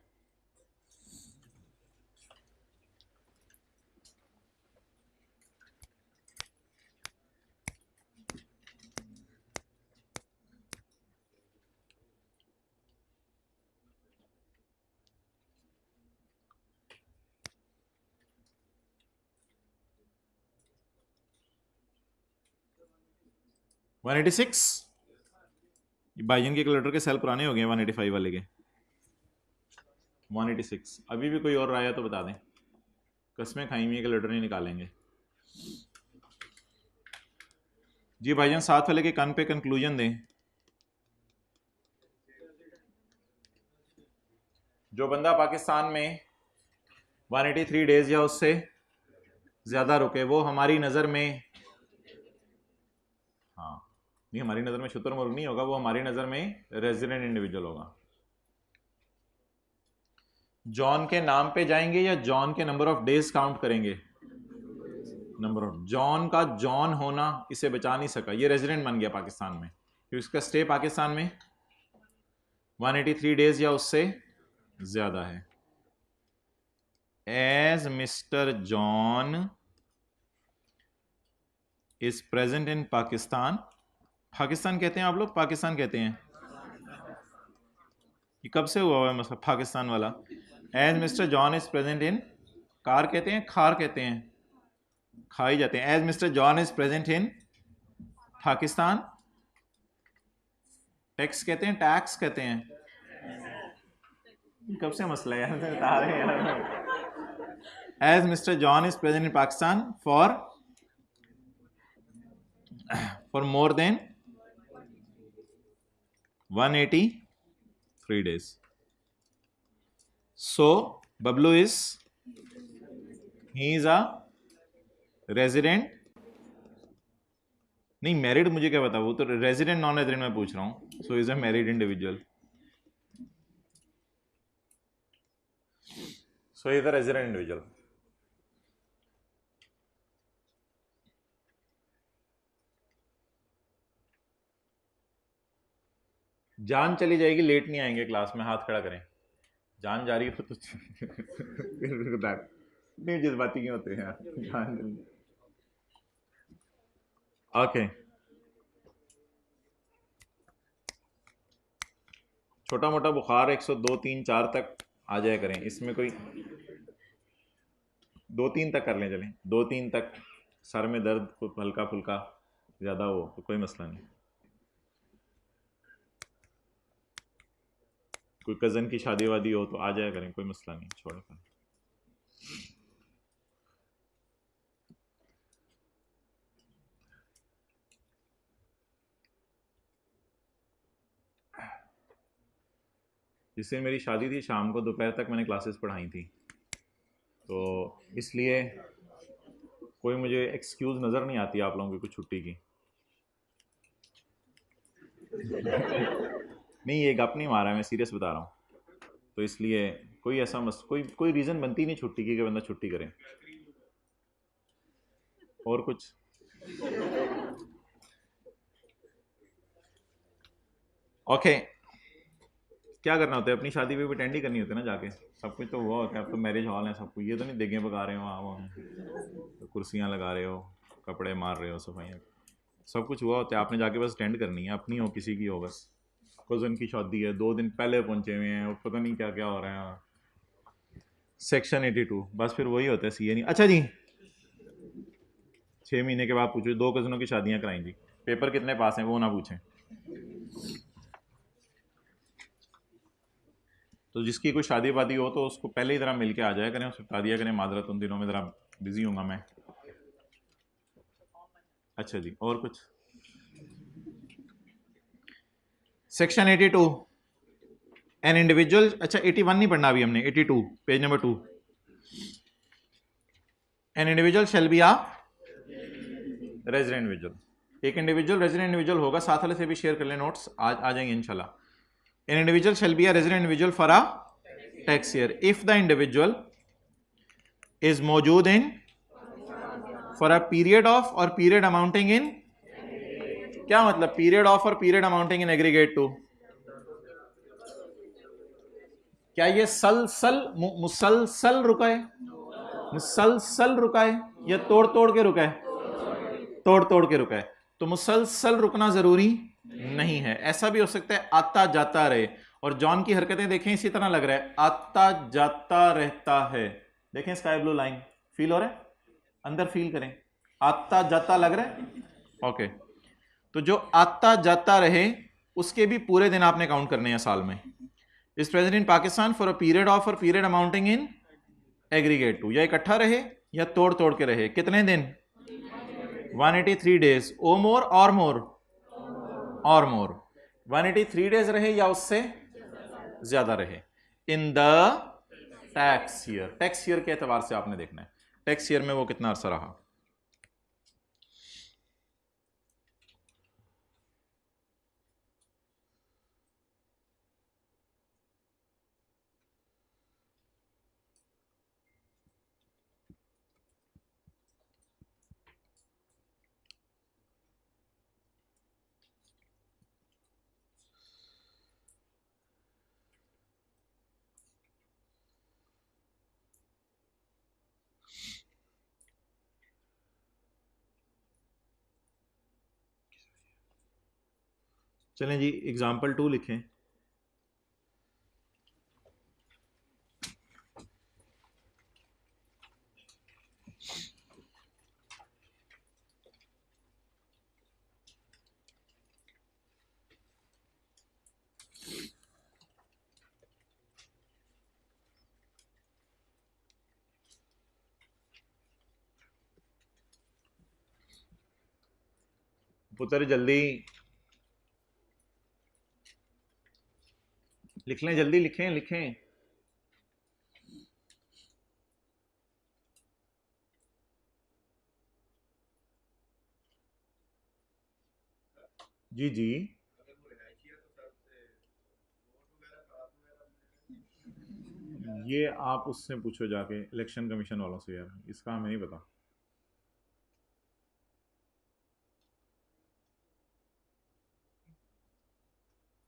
वन 186। भाईजन के कैलकुलेटर के सेल पुराने हो गए 185 वाले के। 186। अभी भी कोई और आया तो बता दें, कस्में खाई हुई कैलकुलेटर नहीं निकालेंगे जी। भाईजान साथ वाले के कान पे कंक्लूजन दें। जो बंदा पाकिस्तान में 183 डेज या उससे ज़्यादा रुके वो हमारी नज़र में, हाँ नहीं हमारी नज़र में शुतुरमुर्ग नहीं होगा, वो हमारी नज़र में रेजिडेंट इंडिविजुअल होगा। जॉन के नाम पे जाएंगे या जॉन के नंबर ऑफ डेज काउंट करेंगे? Number of. जॉन का जॉन होना इसे बचा नहीं सका, ये रेजिडेंट बन गया पाकिस्तान में क्योंकि उसका स्टे पाकिस्तान में 183 डेज या उससे ज़्यादा है। As mister John is present in Pakistan. Pakistan कहते हैं आप लोग, पाकिस्तान कहते हैं? ये कब से हुआ है मतलब पाकिस्तान वाला? As mister John is present in, कार कहते हैं खार कहते हैं? खाई जाते हैं। As mister John is present in Pakistan, tax कहते हैं टैक्स कहते हैं? कब से मसला है यार, बता रहे हैं यार। As mister John is present in Pakistan for more than 183 days. So Bablu is he is a resident. नहीं मैरिड मुझे क्या पता, वो तो रेजिडेंट नॉन रेजिडेंट में पूछ रहा हूँ. So is a married individual. So is a resident individual. जान चली जाएगी, लेट नहीं आएंगे क्लास में, हाथ खड़ा करें. जान जा रही है तो नहीं जज्बाती क्यों होते हैं यार. जान ओके. छोटा मोटा बुखार 102 3 4 तक आ जाया करें, इसमें कोई 2-3 तक कर लें, चलें 2-3 तक. सर में दर्द को हल्का फुल्का ज़्यादा हो तो कोई मसला नहीं. कोई कज़न की शादी वादी हो तो आ जाया करें, कोई मसला नहीं, छोड़ कर. जिससे मेरी शादी थी शाम को दोपहर तक मैंने क्लासेस पढ़ाई थी, तो इसलिए कोई मुझे एक्सक्यूज़ नज़र नहीं आती आप लोगों की कुछ छुट्टी की. नहीं ये गप नहीं मारा है, मैं सीरियस बता रहा हूँ. तो इसलिए कोई ऐसा कोई रीज़न बनती नहीं छुट्टी की कि बंदा छुट्टी करे. और कुछ ओके. क्या करना होता है, अपनी शादी पे भी अटेंड ही करनी होती है ना जाके. सब कुछ तो हुआ होता है, अब तो मैरिज हॉल है सब कुछ. ये तो नहीं देगे पका रहे हो वहाँ तो कुर्सियाँ लगा रहे हो, कपड़े मार रहे हो, सफाइयाँ, सब कुछ हुआ होता है. आपने जाके बस अटेंड करनी है, अपनी हो किसी की हो. बस कज़न की शादी है, 2 दिन पहले पहुँचे हुए हैं, पता नहीं क्या क्या हो रहा है. सेक्शन 82 बस फिर वही होता है, सीए नहीं. अच्छा जी 6 महीने के बाद पूछो, 2 कज़नों की शादियाँ कराई जी, पेपर कितने पास हैं वो ना पूछें. तो जिसकी कोई शादी वादी हो तो उसको पहले ही ज़रा मिल के आ जाया करें, उसको बता दिया करें माजरत उन दिनों में ज़रा बिजी हूँगा मैं. अच्छा जी और कुछ. Section 82 an individual. अच्छा 81 नहीं पढ़ना अभी हमने, 82 page number 2. An individual shall be a resident individual. एक इंडिविजुअल रेजिडेंट इंडिविजुअल होगा, साथ वाले से भी शेयर कर लें नोट्स, आज आ जाएंगे इंशाल्लाह. An individual shall be a resident individual for a tax year if the individual is मौजूद in for a period of or period amounting in. क्या मतलब period of or period amounting in aggregate to. क्या ये मुसलसल रुका है, मुसलसल रुका है या तोड़ तोड़ के रुका है. तोड़ तोड़ के रुका है. तो मुसलसल रुकना जरूरी नहीं है, ऐसा भी हो सकता है आता जाता रहे. और जॉन की हरकतें देखें, इसी तरह लग रहा है आता जाता रहता है. देखें स्काई ब्लू लाइन फील हो रहा है, अंदर फील करें, आता जाता लग रहा है. ओके. तो जो आता जाता रहे उसके भी पूरे दिन आपने काउंट करने हैं साल में. Is present in Pakistan for a period of or period amounting in aggregate to. या इकट्ठा रहे या तोड़ तोड़ के रहे. कितने दिन 183 days. ओ मोर और मोर और मोर. 183 days रहे या उससे ज्यादा रहे in the tax year. Tax year के एतबार से आपने देखना है टैक्स ईयर में वो कितना अरसा रहा. चलें जी एग्जाम्पल 2 लिखें. पुत्र जल्दी लिख लें, जल्दी लिखें लिखें। जी जी, ये आप उससे पूछो जाके, इलेक्शन कमीशन वालों से यार, इसका हमें नहीं पता।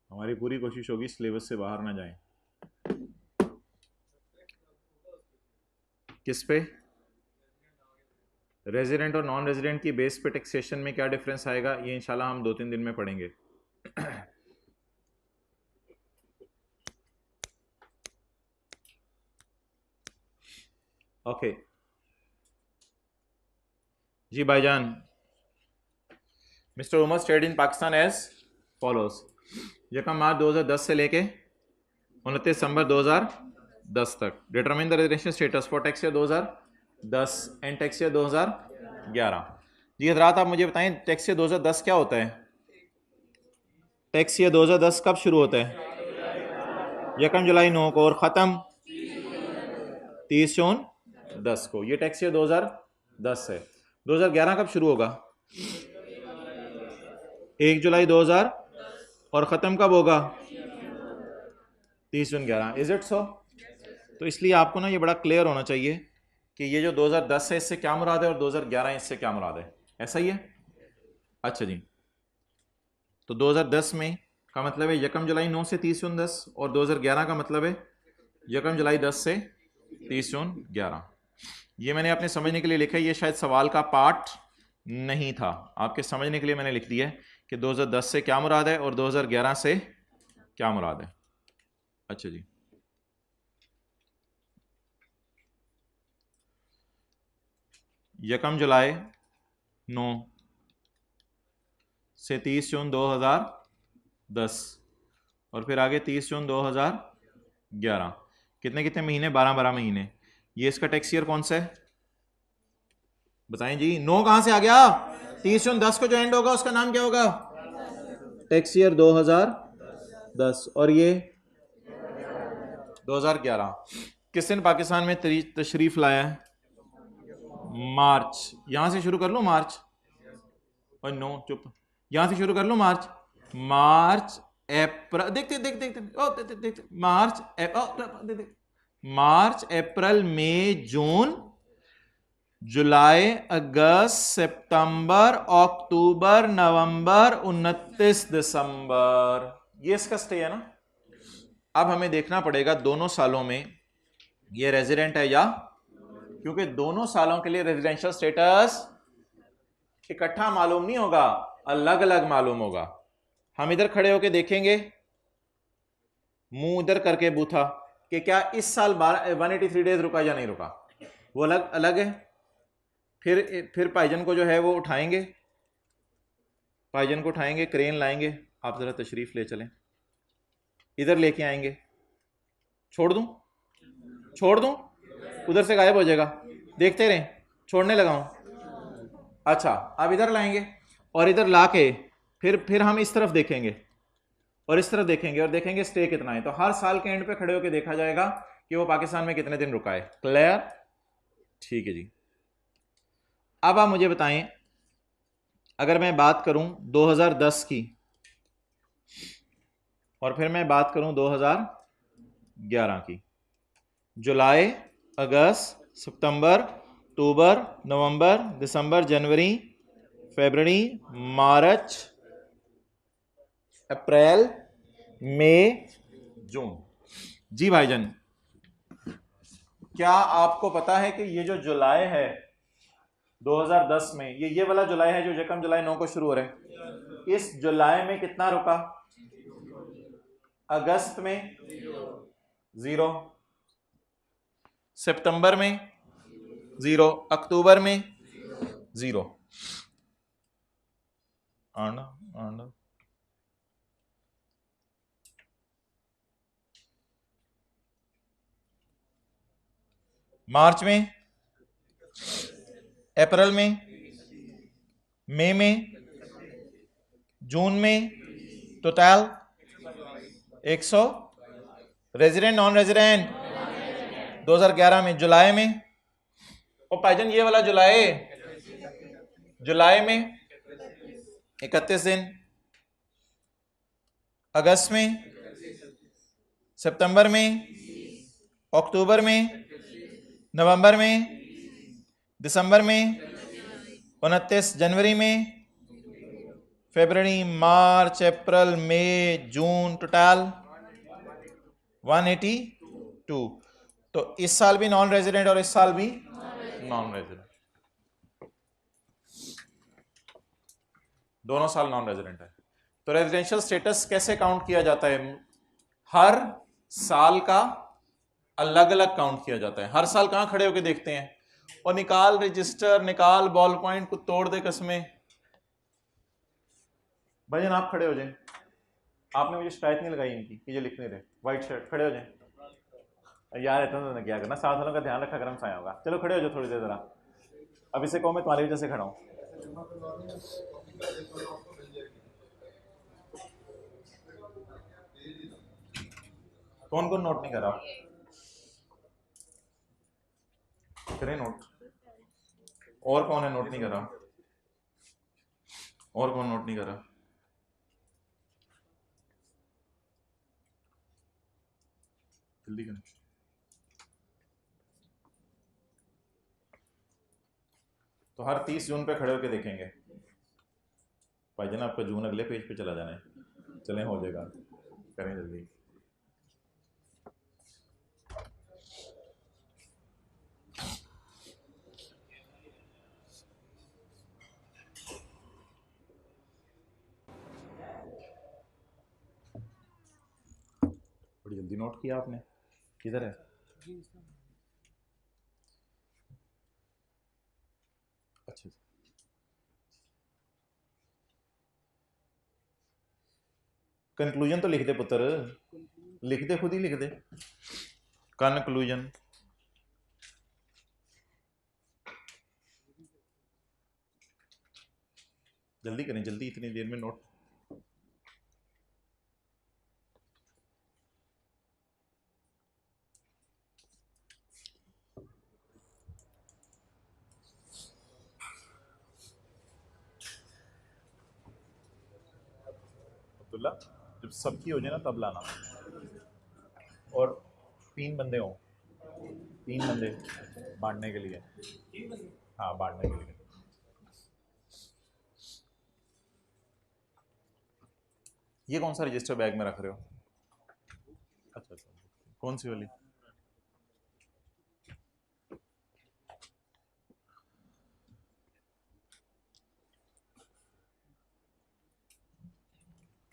हमारी पूरी कोशिश होगी सिलेबस से बाहर ना जाएं। किस पे? रेजिडेंट और नॉन रेजिडेंट की बेस पे टैक्सेशन में क्या डिफरेंस आएगा, ये इंशाल्लाह हम 2-3 दिन में पढ़ेंगे। ओके जी भाईजान। Mister Umar stayed in Pakistan as follows. यकम मार्च 2010 से लेके 29 दिसंबर 2010 तक determine the residential status for tax year 2010 and tax year 2011। जी हजरात, आप मुझे बताएं टैक्स ईयर 2010 क्या होता है? टैक्स ईयर 2010 कब शुरू होता है? 1 जुलाई 9 को, और ख़त्म 30 जून 10 को। ये टैक्स ईयर 2010 है। 2011 कब शुरू होगा? 1 जुलाई 2000, और ख़त्म कब होगा? 30 जून 11। Is it so? तो इसलिए आपको ना ये बड़ा क्लियर होना चाहिए कि ये जो 2010 है इससे क्या मुराद है और 2011 इससे क्या मुराद है। ऐसा ही है? अच्छा जी, तो 2010 में का मतलब है 1 जुलाई 9 से 30 जून 10, और 2011 का मतलब है 1 जुलाई 10 से 30 जून 11। ये मैंने अपने समझने के लिए लिखा है, ये शायद सवाल का पार्ट नहीं था, आपके समझने के लिए मैंने लिख दिया है कि 2010 से क्या मुराद है और 2011 से क्या मुराद है। अच्छा जी, 1 जुलाई 9 से 30 जून 2010, और फिर आगे 30 जून 2011। कितने कितने महीने? 12-12 महीने। ये इसका टैक्स ईयर कौन सा है बताएं जी? 9 कहां से आ गया? 30 जून 10 को जो एंड होगा उसका नाम क्या होगा? Tax year 2010। और ये 2011। किस दिन पाकिस्तान में तशरीफ लाया है? मार्च। यहां से शुरू कर लो, मार्च। और नो चुप, यहां से शुरू कर लो, मार्च। मार्च अप्रैल, देखते देखते देखते ओ देखते देखते, मार्च मार्च अप्रैल मई जून जुलाई अगस्त सितंबर अक्टूबर नवंबर 29 दिसंबर, ये इसका स्टे है ना। अब हमें देखना पड़ेगा दोनों सालों में ये रेजिडेंट है या, क्योंकि दोनों सालों के लिए रेजिडेंशियल स्टेटस इकट्ठा मालूम नहीं होगा, अलग अलग मालूम होगा। हम इधर खड़े होके देखेंगे, मुंह इधर करके बूथा, कि क्या इस साल 183 डेज रुका या नहीं रुका, वो अलग अलग है। फिर भाईजन को जो है वो उठाएंगे, भाईजन को उठाएंगे, क्रेन लाएंगे, आप जरा तशरीफ ले चलें, इधर लेके आएंगे। छोड़ दूं? छोड़ दूं? उधर से गायब हो जाएगा, देखते रहें, छोड़ने लगा हूं। अच्छा, अब इधर लाएंगे, और इधर लाके फिर हम इस तरफ देखेंगे और इस तरफ देखेंगे, और देखेंगे स्टे कितना है। तो हर साल के एंड पे खड़े होकर देखा जाएगा कि वो पाकिस्तान में कितने दिन रुका है। क्लियर? ठीक है जी। अब आप मुझे बताएं, अगर मैं बात करूं 2010 की, और फिर मैं बात करूं 2011 की, जुलाई अगस्त सितंबर अक्टूबर नवंबर दिसंबर जनवरी फरवरी मार्च अप्रैल मई जून। जी भाईजान, क्या आपको पता है कि ये जो जुलाई है 2010 में, ये वाला जुलाई है जो 1 जुलाई 9 को शुरू हो रहा है, इस जुलाई में कितना रुका? अगस्त में 0, सितंबर में 0, अक्टूबर में 0। आना आना, मार्च में, अप्रैल में, मई में जून में टोटल 100, रेजिडेंट नॉन रेजिडेंट 2011 में। जुलाई में और भाईजान ये वाला जुलाई में 31 दिन, अगस्त में, सितंबर में, अक्टूबर में, नवंबर में, दिसंबर में, 29 जनवरी में, फरवरी, मार्च, अप्रैल, मई, जून, टोटल 182। तो इस साल भी नॉन रेजिडेंट और इस साल भी नॉन रेजिडेंट, दोनों साल नॉन रेजिडेंट है। तो रेजिडेंशियल स्टेटस कैसे काउंट किया जाता है? हर साल का अलग अलग काउंट किया जाता है। हर साल कहां खड़े होकर देखते हैं और निकाल रजिस्टर, निकाल बॉल पॉइंट को तोड़ दे कसमें। भाईजान आप खड़े हो जाए, आपने मुझे शिकायत नहीं लगाई इनकी कि ये लिख नहीं रहे। व्हाइट शर्ट, खड़े हो जाए यार, इतना तो क्या करना, साथ वालों का ध्यान रखा गर्म साया होगा। चलो खड़े हो जाओ थोड़ी देर जरा। अब इसे कहो मैं तुम्हारी वजह से खड़ा हूं। कौन कौन नोट नहीं कर रहा? करें नोट। और कौन है नोट नहीं कर रहा? और कौन नोट नहीं कर रहा? जल्दी करें। तो हर 30 जून पे खड़े होकर देखेंगे। भाईजान आपका जून अगले पेज पे चला जाना है। चलें, हो जाएगा, करें जल्दी। बड़ी जल्दी नोट किया आपने। किधर है? अच्छा, कंक्लूजन तो लिख दे पुत्र, लिख दे, खुद ही लिख दे कंक्लूजन। जल्दी करें, जल्दी, इतनी देर में नोट। अब्दुल्ला, जब सबकी हो जाए ना तब लाना। और 3 बंदे हों, 3 बंदे बांटने के लिए। हाँ, बांटने के लिए। ये कौन सा रजिस्टर बैग में रख रहे हो? अच्छा अच्छा, कौन सी वाली?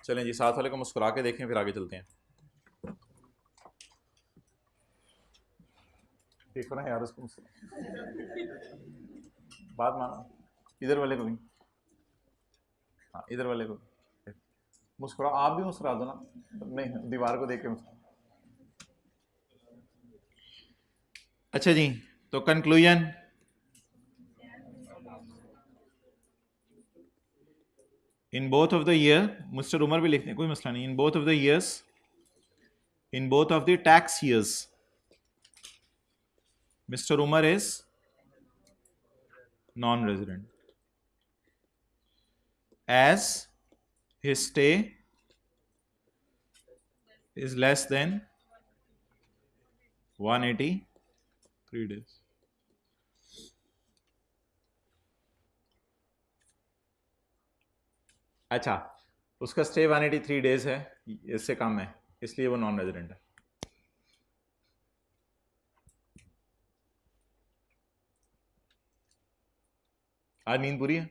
चलें जी, साथ वाले को मुस्कुरा के देखें, फिर आगे चलते हैं। देखो ना यार उसको, बात मानो। इधर वाले को भी, हाँ इधर वाले को मुस्कुरा। आप भी मुस्कुरा दो ना। नहीं, दीवार को देख के मुस्कुरा। अच्छा जी, तो conclusion, in both of the year, mister Umar भी लिखते हैं, कोई मसला नहीं। In both of the years, in both of the tax years, mister Umar is non resident as his stay is less than 183 days. अच्छा, उसका स्टे 183 डेज है, इससे कम है, इसलिए वो नॉन रेजिडेंट है। आज नींद पूरी है?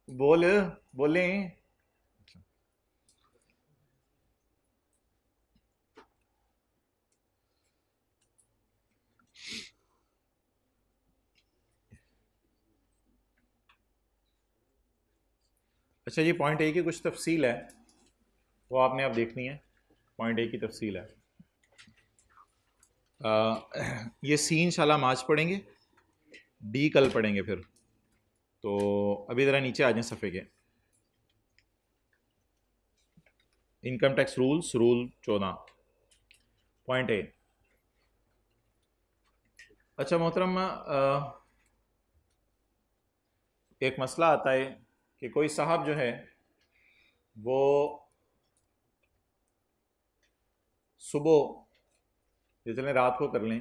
बोले। अच्छा जी, पॉइंट ए की कुछ तफसील है, वो आपने अब देखनी है। पॉइंट ए की तफसील है, ये सी इंशाल्लाह आज पढ़ेंगे, डी कल पढ़ेंगे फिर। तो अभी ज़रा नीचे आ जाएं सफ़े के। Income tax rules, rule 14 point A. अच्छा मोहतरम, एक मसला आता है कि कोई साहब जो है वो सुबह जितने रात को कर लें,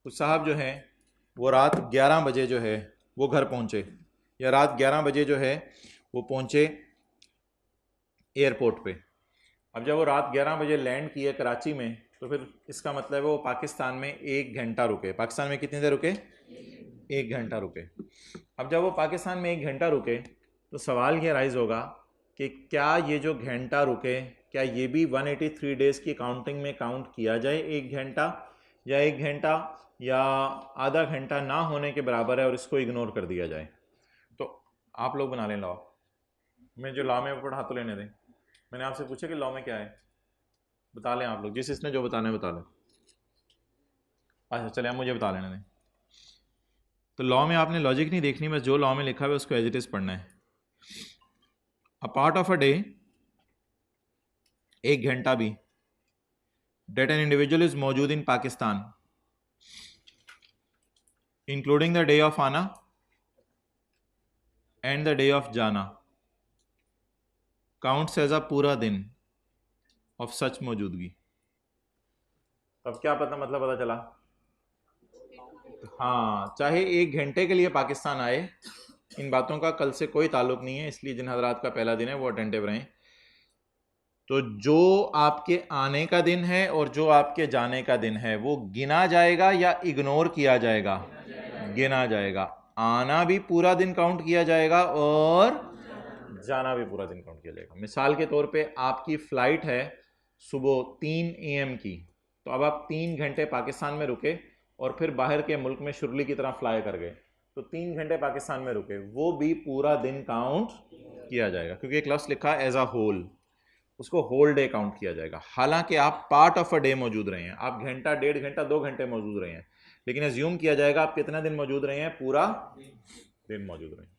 कुछ साहब जो है वो रात 11 बजे जो है वो घर पहुंचे, या रात 11 बजे जो है वो पहुंचे एयरपोर्ट पे। अब जब वो रात 11 बजे लैंड किए कराची में, तो फिर इसका मतलब है वो पाकिस्तान में 1 घंटा रुके। पाकिस्तान में कितनी देर रुके? 1 घंटा रुके। अब जब वो पाकिस्तान में 1 घंटा रुके तो सवाल ये राइज होगा कि क्या ये जो घंटा रुके, क्या ये भी 183 डेज़ की काउंटिंग में काउंट किया जाए 1 घंटा, या 1 घंटा या आधा घंटा ना होने के बराबर है और इसको इग्नोर कर दिया जाए? तो आप लोग बना लें लॉ। मैं जो लॉ में पढ़ा तो लेने दें। मैंने आपसे पूछा कि लॉ में क्या है, बता लें आप लोग, जिस इसने जो बताना है बता लें। अच्छा चले, आप मुझे बता लेने दें। तो लॉ में आपने लॉजिक नहीं देखनी, बस जो लॉ में लिखा हुआ है उसको एज इट इज पढ़ना है। A part of a day, 1 घंटा भी, डेट एन इंडिविजुअल इज मौजूद in Pakistan including the day of आना एंड द डे ऑफ जाना, काउंट्स एज अ पूरा दिन ऑफ सच मौजूदगी। अब क्या पता मतलब पता चला? हाँ, चाहे 1 घंटे के लिए पाकिस्तान आए, इन बातों का कल से कोई ताल्लुक नहीं है, इसलिए जिन हजरात का पहला दिन है वो अटेंटिव रहें। तो जो आपके आने का दिन है और जो आपके जाने का दिन है वो गिना जाएगा या इग्नोर किया जाएगा? गिना जाएगा। आना भी पूरा दिन काउंट किया जाएगा और जाना भी पूरा दिन काउंट किया जाएगा। मिसाल के तौर पे आपकी फ़्लाइट है सुबह 3 AM की, तो अब आप 3 घंटे पाकिस्तान में रुके और फिर बाहर के मुल्क में शुरली की तरह फ्लाई कर गए, तो 3 घंटे पाकिस्तान में रुके, वो भी पूरा दिन काउंट किया जाएगा, क्योंकि एक लफ्ज़ लिखा एज अ होल, उसको होल डे काउंट किया जाएगा। हालांकि आप पार्ट ऑफ अ डे मौजूद रहे हैं, आप घंटा, 1.5 घंटा, 2 घंटे मौजूद रहे हैं, लेकिन एज्यूम किया जाएगा आप कितना दिन मौजूद रहे हैं? पूरा दिन मौजूद रहे हैं।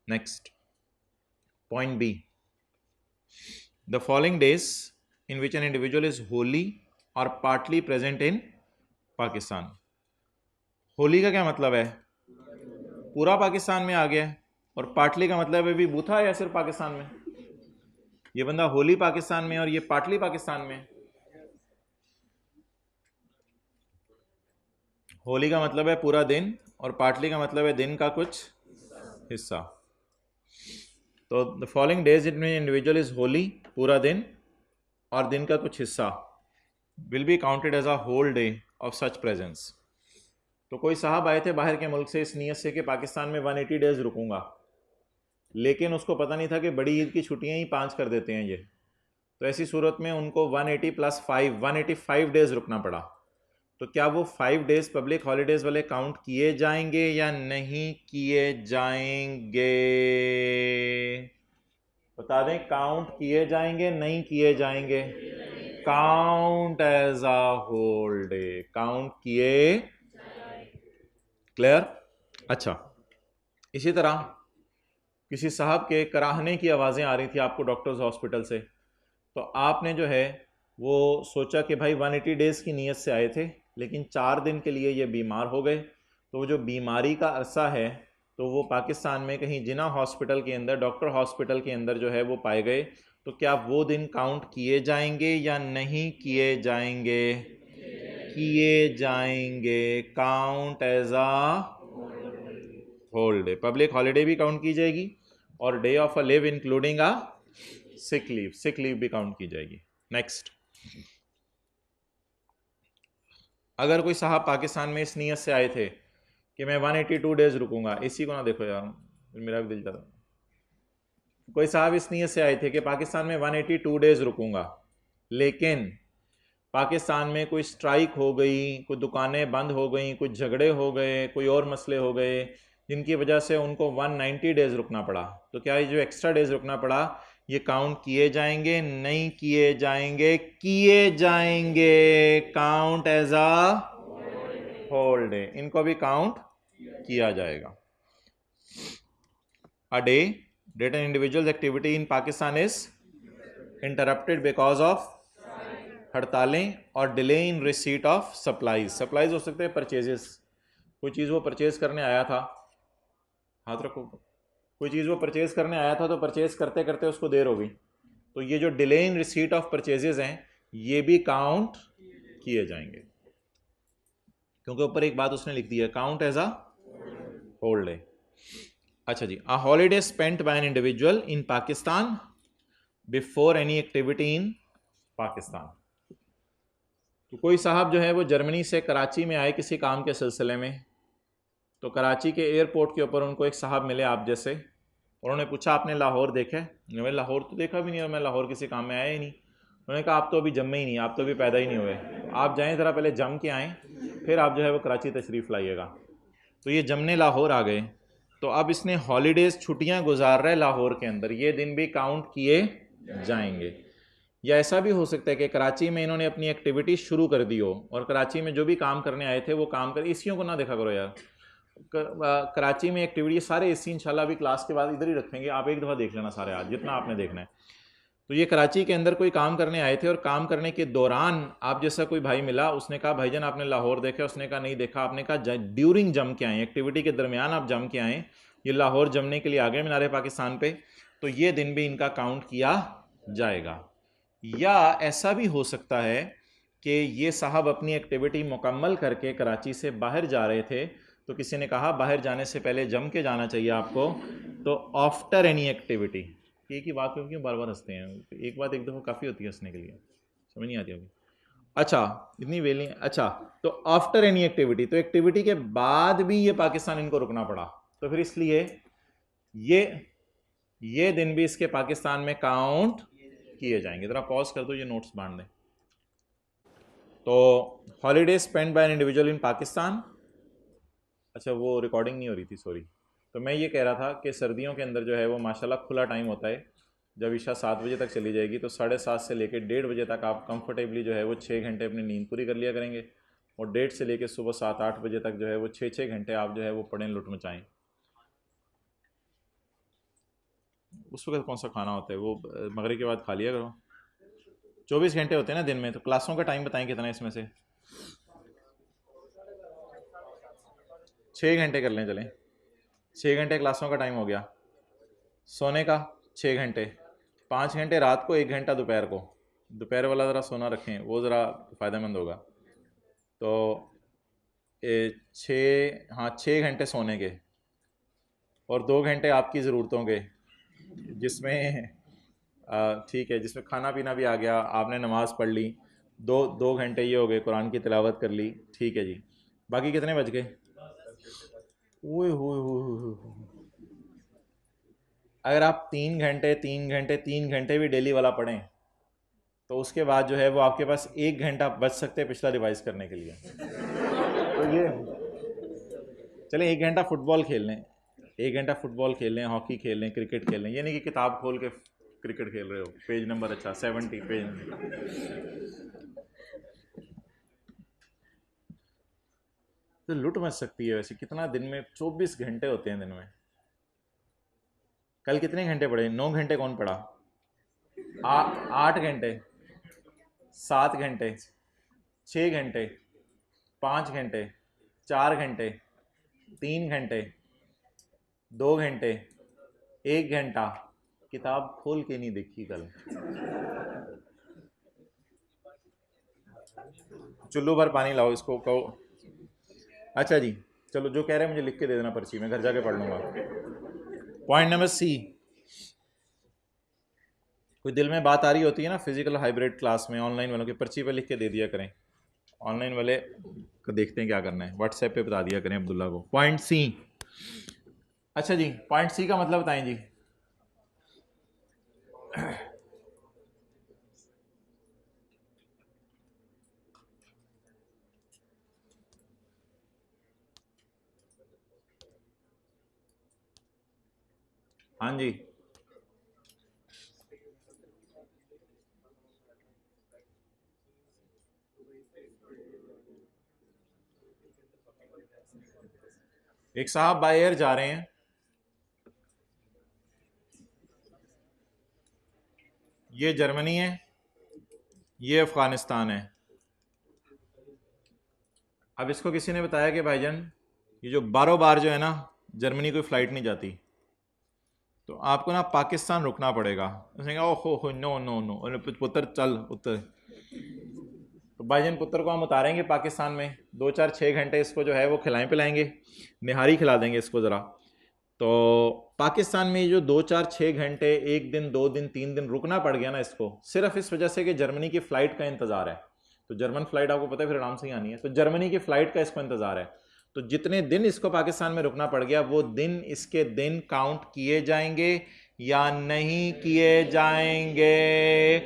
Next point B, the following days in which an individual is wholly or partly present in Pakistan. Wholly का क्या मतलब है? पूरा पाकिस्तान में आ गया है, और पार्टली का मतलब है भी बूथा या सिर्फ पाकिस्तान में? ये बंदा होली पाकिस्तान में और ये पार्टली पाकिस्तान में। होली का मतलब है पूरा दिन और पार्टली का मतलब है दिन का कुछ हिस्सा। तो द फॉलोइंग डेज इट में इंडिविजुअल इज होली, पूरा दिन, और दिन का कुछ हिस्सा, will be counted as a whole day of such presence. तो कोई साहब आए थे बाहर के मुल्क से इस नीयत से कि पाकिस्तान में 180 डेज रुकूंगा, लेकिन उसको पता नहीं था कि बड़ी ईद की छुट्टियां ही 5 कर देते हैं ये, तो ऐसी सूरत में उनको 180 + 5 185 डेज रुकना पड़ा। तो क्या वो 5 डेज पब्लिक हॉलीडेज वाले काउंट किए जाएंगे या नहीं किए जाएंगे? बता दें, काउंट किए जाएंगे नहीं किए जाएंगे? Count as a whole day count किए। क्लियर? अच्छा, इसी तरह किसी साहब के कराहने की आवाज़ें आ रही थी आपको डॉक्टर्स हॉस्पिटल से, तो आपने जो है वो सोचा कि भाई 180 डेज़ की नीयत से आए थे, लेकिन 4 दिन के लिए ये बीमार हो गए, तो वो जो बीमारी का अरसा है तो वो पाकिस्तान में कहीं जिना हॉस्पिटल के अंदर, डॉक्टर हॉस्पिटल के अंदर जो है वो पाए गए, तो क्या वो दिन काउंट किए जाएंगे या नहीं किए जाएंगे? किए जाएंगे। Count as a whole day. Public holiday भी काउंट की जाएगी और day off a leave including a sick leave भी काउंट की जाएगी। नेक्स्ट, अगर कोई साहब पाकिस्तान में इस नीयत से आए थे कि मैं 182 डेज रुकूंगा, इसी को ना देखो यार, मेरा भी दिल चाहता, कोई साहब इस नीयत से आए थे कि पाकिस्तान में 182 डेज रुकूंगा, लेकिन पाकिस्तान में कोई स्ट्राइक हो गई, कोई दुकानें बंद हो गई, कुछ झगड़े हो गए, कोई और मसले हो गए जिनकी वजह से उनको 190 डेज रुकना पड़ा, तो क्या ये जो एक्स्ट्रा डेज रुकना पड़ा ये काउंट किए जाएंगे नहीं किए जाएंगे? किए जाएंगे। Count as a whole day, इनको भी काउंट किया जाएगा। A day that an individual activity in Pakistan is interrupted because of हड़तालें or delay in receipt of supplies. Supplies हो सकते हैं परचेजेस, कोई चीज़ वो परचेज करने आया था, हाथ रखो, कोई चीज़ वो परचेज करने आया था तो परचेज करते करते उसको देर हो गई, तो ये जो delay in receipt of purchases हैं ये भी काउंट किए जाएंगे, क्योंकि ऊपर एक बात उसने लिख दी है, count as a whole day. अच्छा जी, a holiday spent by an individual in Pakistan before any activity in Pakistan. तो कोई साहब जो है वो जर्मनी से कराची में आए किसी काम के सिलसिले में, तो कराची के एयरपोर्ट के ऊपर उनको एक साहब मिले आप जैसे, उन्होंने पूछा आपने लाहौर देखा है? मैं लाहौर तो देखा भी नहीं और मैं लाहौर किसी काम में आया ही नहीं। उन्होंने कहा आप तो अभी जम्मे ही नहीं, आप तो अभी पैदा ही नहीं हुए, आप जाएँ ज़रा पहले जम के आएँ, फिर आप जो है वो कराची तशरीफ़ लाइएगा। तो ये जमने लाहौर आ गए, तो अब इसने हॉलीडेज़ छुट्टियाँ गुजार रहे लाहौर के अंदर, ये दिन भी काउंट किए जाएंगे। या ऐसा भी हो सकता है कि कराची में इन्होंने अपनी एक्टिविटी शुरू कर दी हो और कराची में जो भी काम करने आए थे वो काम कर, एसियों को ना देखा करो यार, कराची में एक्टिविटी सारे एसी इंशाल्लाह अभी क्लास के बाद इधर ही रखेंगे, आप एक दफ़ा देख लेना सारे आज जितना आपने देखना है। तो ये कराची के अंदर कोई काम करने आए थे और काम करने के दौरान आप जैसा कोई भाई मिला, उसने कहा भाईजान आपने लाहौर देखा? उसने कहा नहीं देखा। आपने कहा ड्यूरिंग जम के आए, एक्टिविटी के दरमियान आप जम के आए, ये लाहौर जमने के लिए आ गए मीनार पाकिस्तान पे, तो ये दिन भी इनका काउंट किया जाएगा। या ऐसा भी हो सकता है कि ये साहब अपनी एक्टिविटी मुकम्मल करके कराची से बाहर जा रहे थे, तो किसी ने कहा बाहर जाने से पहले जम के जाना चाहिए आपको, तो आफ्टर एनी एक्टिविटी, एक ही बात क्यों बार बार हंसते हैं, एक बात एक दफ़ा काफ़ी होती है हंसने के लिए, समझ नहीं आती अभी। अच्छा इतनी वेलिंग, अच्छा तो आफ्टर एनी एक्टिविटी, तो एक्टिविटी के बाद भी ये पाकिस्तान इनको रुकना पड़ा, तो फिर इसलिए ये दिन भी इसके पाकिस्तान में काउंट किए जाएंगे। ज़रा पॉज कर दो, ये नोट्स बांट दें। तो holiday spend by an individual in Pakistan, अच्छा वो रिकॉर्डिंग नहीं हो रही थी, सॉरी। तो मैं ये कह रहा था कि सर्दियों के अंदर जो है वो माशाल्लाह खुला टाइम होता है, जब ईशा 7 बजे तक चली जाएगी तो 7:30 से लेकर 1:30 बजे तक आप कंफर्टेबली जो है वो 6 घंटे अपनी नींद पूरी कर लिया करेंगे, और 1:30 से लेकर सुबह 7-8 बजे तक जो है वो 6-6 घंटे आप जो है वो पढ़ें, लुट मचाएँ। उस वक्त कौन सा खाना होता है वो मगरिब के बाद खा लिया करो। 24 घंटे होते हैं ना दिन में, तो क्लासों का टाइम बताएं कितना है इसमें से? 6 घंटे कर लें, चलें 6 घंटे क्लासों का टाइम हो गया। सोने का 6 घंटे, 5 घंटे रात को, 1 घंटा दोपहर को, दोपहर वाला ज़रा सोना रखें, वो ज़रा फ़ायदेमंद होगा। तो 6 घंटे सोने के और 2 घंटे आपकी ज़रूरतों के, जिसमें ठीक है, जिसमें खाना पीना भी आ गया, आपने नमाज़ पढ़ ली, 2 घंटे ये हो गए, कुरान की तिलावत कर ली, ठीक है जी। बाकी कितने बज गए? ओए हो, अगर आप 3 घंटे भी डेली वाला पढ़ें तो उसके बाद जो है वो आपके पास 1 घंटा बच सकते हैं पिछला रिवाइज करने के लिए। तो ये चलें 1 घंटा फुटबॉल खेल लें, 1 घंटा फुटबॉल खेल लें, हॉकी खेल लें, क्रिकेट खेल लें, ये नहीं कि किताब खोल के क्रिकेट खेल रहे हो, पेज नंबर अच्छा 70 पेज, तो लुट मच सकती है। वैसे कितना दिन में 24 घंटे होते हैं दिन में। कल कितने घंटे पढ़े? 9 घंटे कौन पढ़ा? 8 घंटे, 7 घंटे, 6 घंटे, 5 घंटे, 4 घंटे, 3 घंटे, 2 घंटे, 1 घंटा, किताब खोल के नहीं देखी कल। चुल्लू भर पानी लाओ, इसको कहो। अच्छा जी, चलो जो कह रहे हैं मुझे लिख के दे देना पर्ची में, घर जाके पढ़ लूँगा। पॉइंट नंबर सी, कोई दिल में बात आ रही होती है ना फिजिकल हाइब्रिड क्लास में, ऑनलाइन वालों की पर्ची पे लिख के दे दिया करें, ऑनलाइन वाले को देखते हैं क्या करना है, व्हाट्सएप पे बता दिया करें अब्दुल्ला को। पॉइंट सी, अच्छा जी पॉइंट सी का मतलब बताएं जी। हाँ जी, एक साहब बाय एयर जा रहे हैं, ये जर्मनी है, ये अफगानिस्तान है। अब इसको किसी ने बताया कि भाईजान ये जो बारों बार जो है ना जर्मनी कोई फ़्लाइट नहीं जाती, तो आपको ना पाकिस्तान रुकना पड़ेगा। उसने कहा ओहो नो नो नो, पुत्र चल उतर। तो भाईजान पुत्र को हम उतारेंगे पाकिस्तान में, 2-4-6 घंटे इसको जो है वो खिलाएं पिलाएंगे, निहारी खिला देंगे इसको ज़रा। तो पाकिस्तान में जो 2-4-6 घंटे, 1 दिन 2 दिन 3 दिन रुकना पड़ गया ना इसको, सिर्फ इस वजह से कि जर्मनी की फ़्लाइट का इंतज़ार है। तो जर्मन फ़्लाइट आपको पता है फिर आराम से ही आनी है, तो जर्मनी की फ़्लाइट का इसको इंतज़ार है। तो जितने दिन इसको पाकिस्तान में रुकना पड़ गया वो दिन इसके दिन काउंट किए जाएंगे या नहीं किए जाएंगे?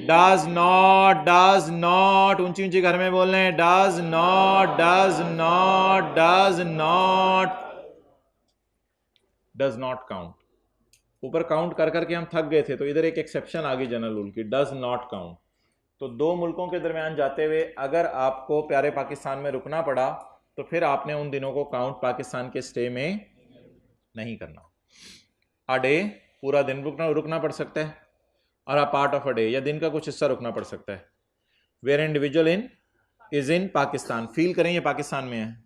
डज नॉट ऊंची ऊंची घर में बोल रहे हैं, डज नॉट काउंट। ऊपर काउंट कर करके हम थक गए थे, तो इधर एक एक्सेप्शन आ गई जनरल रूल की, डज नॉट काउंट। तो 2 मुल्कों के दरमियान जाते हुए अगर आपको प्यारे पाकिस्तान में रुकना पड़ा तो फिर आपने उन दिनों को काउंट पाकिस्तान के स्टे में नहीं करना। अ डे, पूरा दिन रुकना पड़ सकता है, और a part of a day, या दिन का कुछ हिस्सा रुकना पड़ सकता है। Where individual is in Pakistan, feel करें ये पाकिस्तान में है,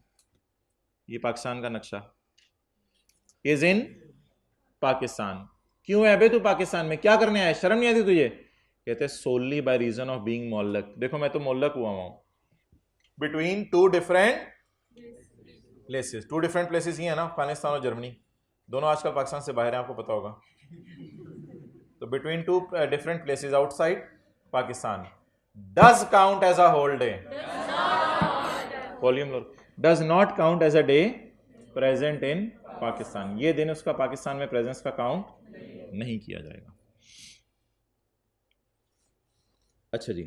ये पाकिस्तान का नक्शा, इज इन पाकिस्तान। क्यों है बे तू पाकिस्तान में, क्या करने आया, शर्म नहीं आती तुझे? कहते solely by reason of being मोल्लक। देखो मैं तो मोल्लक हुआ हूं between 2 different places. 2 different places ही है ना, अफगानिस्तान और जर्मनी, दोनों आजकल पाकिस्तान से बाहर हैं, आपको पता होगा। तो between 2 different places outside Pakistan, does count as a whole day, volume does not count as a day present in Pakistan. ये दिन उसका पाकिस्तान में प्रेजेंस का काउंट नहीं किया जाएगा। अच्छा जी,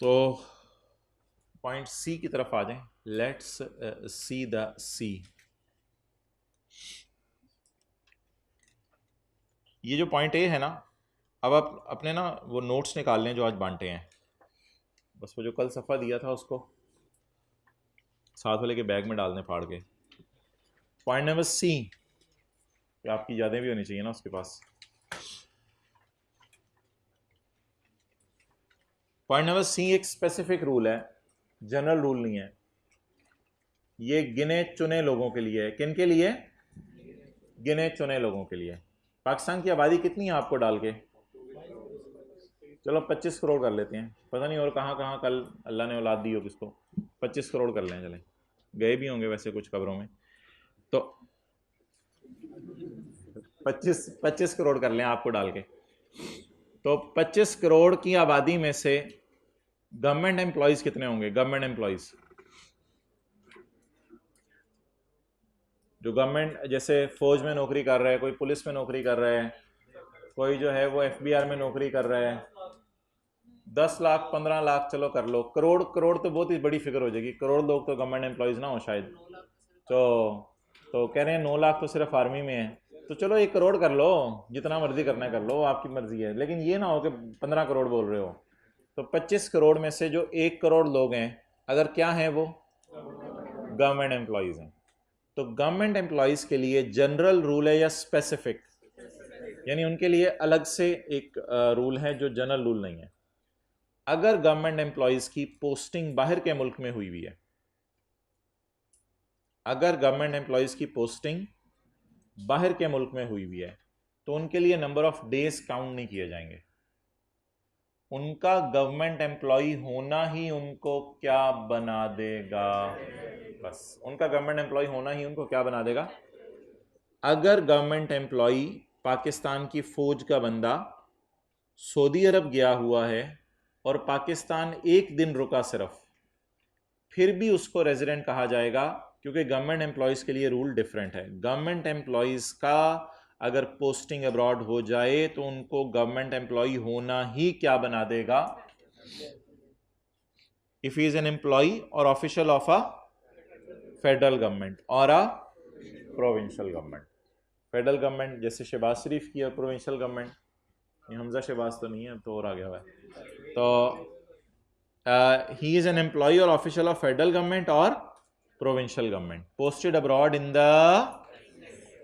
तो पॉइंट सी की तरफ आ जाएं। लेट्स सी द सी। ये जो पॉइंट ए है ना, अब आप अपने ना वो नोट्स निकाल लें जो आज बांटे हैं, बस वो जो कल सफ़ा दिया था उसको साथ वाले के बैग में डाल दें फाड़ के। पॉइंट नंबर सी, आपकी यादें भी होनी चाहिए ना उसके पास। पॉइंट नंबर सी एक स्पेसिफिक रूल है, जनरल रूल नहीं है। ये गिने चुने लोगों के लिए है। किन के लिए? गिने चुने लोगों के लिए। पाकिस्तान की आबादी कितनी है आपको डाल के? चलो 25 करोड़ कर लेते हैं, पता नहीं और कहाँ कहाँ कल अल्लाह ने औलाद दी हो किसको। 25 करोड़ कर लें, चलें, गए भी होंगे वैसे कुछ कब्रों में, तो 25 करोड़ कर लें आपको डाल के। तो 25 करोड़ की आबादी में से गवर्नमेंट एम्प्लॉयज कितने होंगे? गवर्नमेंट एम्प्लॉयज जो गवर्नमेंट, जैसे फौज में नौकरी कर रहा है, कोई पुलिस में नौकरी कर रहा है, कोई जो है वो एफबीआर में नौकरी कर रहा है, 10 लाख 15 लाख चलो कर लो, करोड़ तो बहुत ही बड़ी फिगर हो जाएगी। करोड़ लोग तो गवर्नमेंट एम्प्लॉयज ना हो शायद, तो कह रहे हैं 9 लाख तो सिर्फ आर्मी में है, तो चलो 1 करोड़ कर लो, जितना मर्जी करना है कर लो, आपकी मर्जी है, लेकिन ये ना हो कि 15 करोड़ बोल रहे हो। तो 25 करोड़ में से जो 1 करोड़ लोग हैं, अगर क्या हैं वो गवर्नमेंट एम्प्लॉयज हैं, तो गवर्नमेंट एम्प्लॉयज के लिए जनरल रूल है या स्पेसिफिक, यानी उनके लिए अलग से एक रूल है जो जनरल रूल नहीं है। अगर गवर्नमेंट एम्प्लॉयज की पोस्टिंग बाहर के मुल्क में हुई है, अगर गवर्नमेंट एम्प्लॉयज की पोस्टिंग बाहर के मुल्क में हुई हुई है, तो उनके लिए नंबर ऑफ डेज काउंट नहीं किए जाएंगे। उनका गवर्नमेंट एम्प्लॉय होना ही उनको क्या बना देगा? बस उनका गवर्नमेंट एम्प्लॉय होना ही उनको क्या बना देगा? अगर गवर्नमेंट एम्प्लॉय पाकिस्तान की फौज का बंदा सऊदी अरब गया हुआ है और पाकिस्तान 1 दिन रुका सिर्फ, फिर भी उसको रेजिडेंट कहा जाएगा, क्योंकि गवर्नमेंट एम्प्लॉयज के लिए रूल डिफरेंट है। गवर्नमेंट एम्प्लॉयज का अगर पोस्टिंग अब्रॉड हो जाए तो उनको गवर्नमेंट एम्प्लॉय होना ही क्या बना देगा? If he is an employ or official of a federal government or a provincial government. Federal government जैसे शहबाज शरीफ की, और प्रोविंशियल गवर्नमेंट ये हमजा शहबाज तो नहीं है, अब तो और आ गया हुआ है। तो ही is an employ or official of federal government और provincial government, posted abroad in the,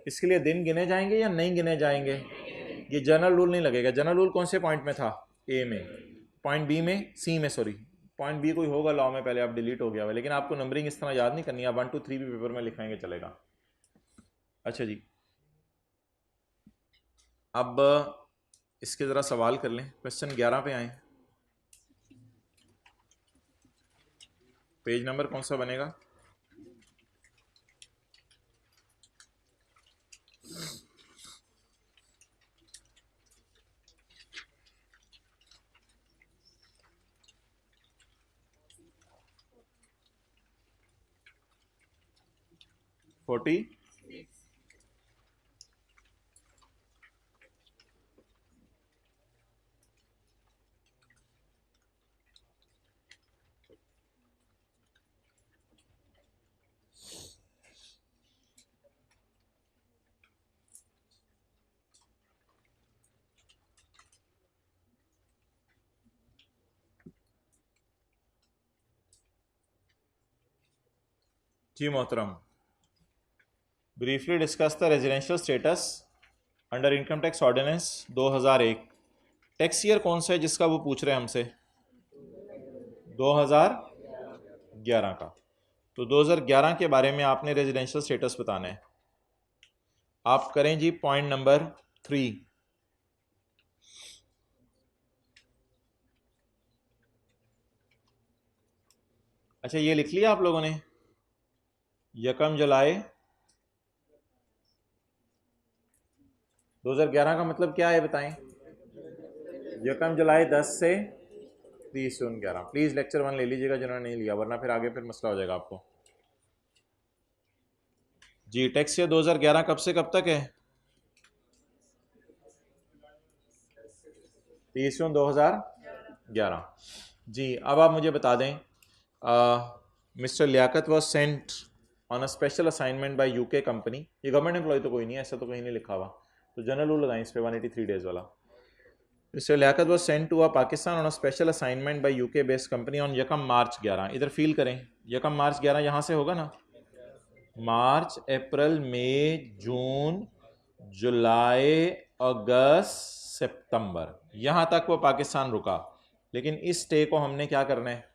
इसके लिए दिन गिने जाएंगे या नहीं गिने जाएंगे? ये जनरल रूल नहीं लगेगा। जनरल रूल कौन से पॉइंट में था? ए में, पॉइंट बी में, सी में, सॉरी पॉइंट बी कोई होगा लॉ में, पहले आप डिलीट हो गया हुआ, लेकिन आपको नंबरिंग इस तरह याद नहीं करनी, आप 1 2 3 भी पेपर में लिखाएंगे चलेगा। अच्छा जी, अब इसके ज़रा सवाल कर लें। क्वेश्चन 11 पे आए, पेज नंबर कौन सा बनेगा? फोर्टी जी मोहतरम, briefly discuss the residential status under income tax ordinance 2001। Tax year कौन सा है जिसका वो पूछ रहे हैं हमसे? 2011 का। तो 2011 के बारे में आपने रेजिडेंशियल स्टेटस बताना है। आप करें जी पॉइंट नंबर 3। अच्छा, ये लिख लिया आप लोगों ने? 1 जुलाई 2011 का मतलब क्या है बताएं? 1 जुलाई 10 से 30 जून 11। प्लीज़ लेक्चर 1 ले लीजिएगा जिन्होंने नहीं लिया, वरना फिर आगे फिर मसला हो जाएगा आपको। जी, टैक्स ईयर 2011 कब से कब तक है? 30 जून 2011। जी, अब आप मुझे बता दें, mister Liaquat was sent on a special assignment by UK company. ये गवर्नमेंट एम्प्लॉय तो कोई नहीं है, ऐसा तो कहीं नहीं लिखा हुआ, तो जनरल रूल लगाएं इस पे 183 डेज वाला। Mister Liaquat was sent to Pakistan on a special assignment by UK based company on 1 March 11। इधर फील करें, 1 मार्च 11 यहाँ से होगा ना? मार्च, अप्रैल, मई, जून, जुलाई, अगस्त, सितंबर, यहाँ तक वो पाकिस्तान रुका। लेकिन इस स्टे को हमने क्या करना है?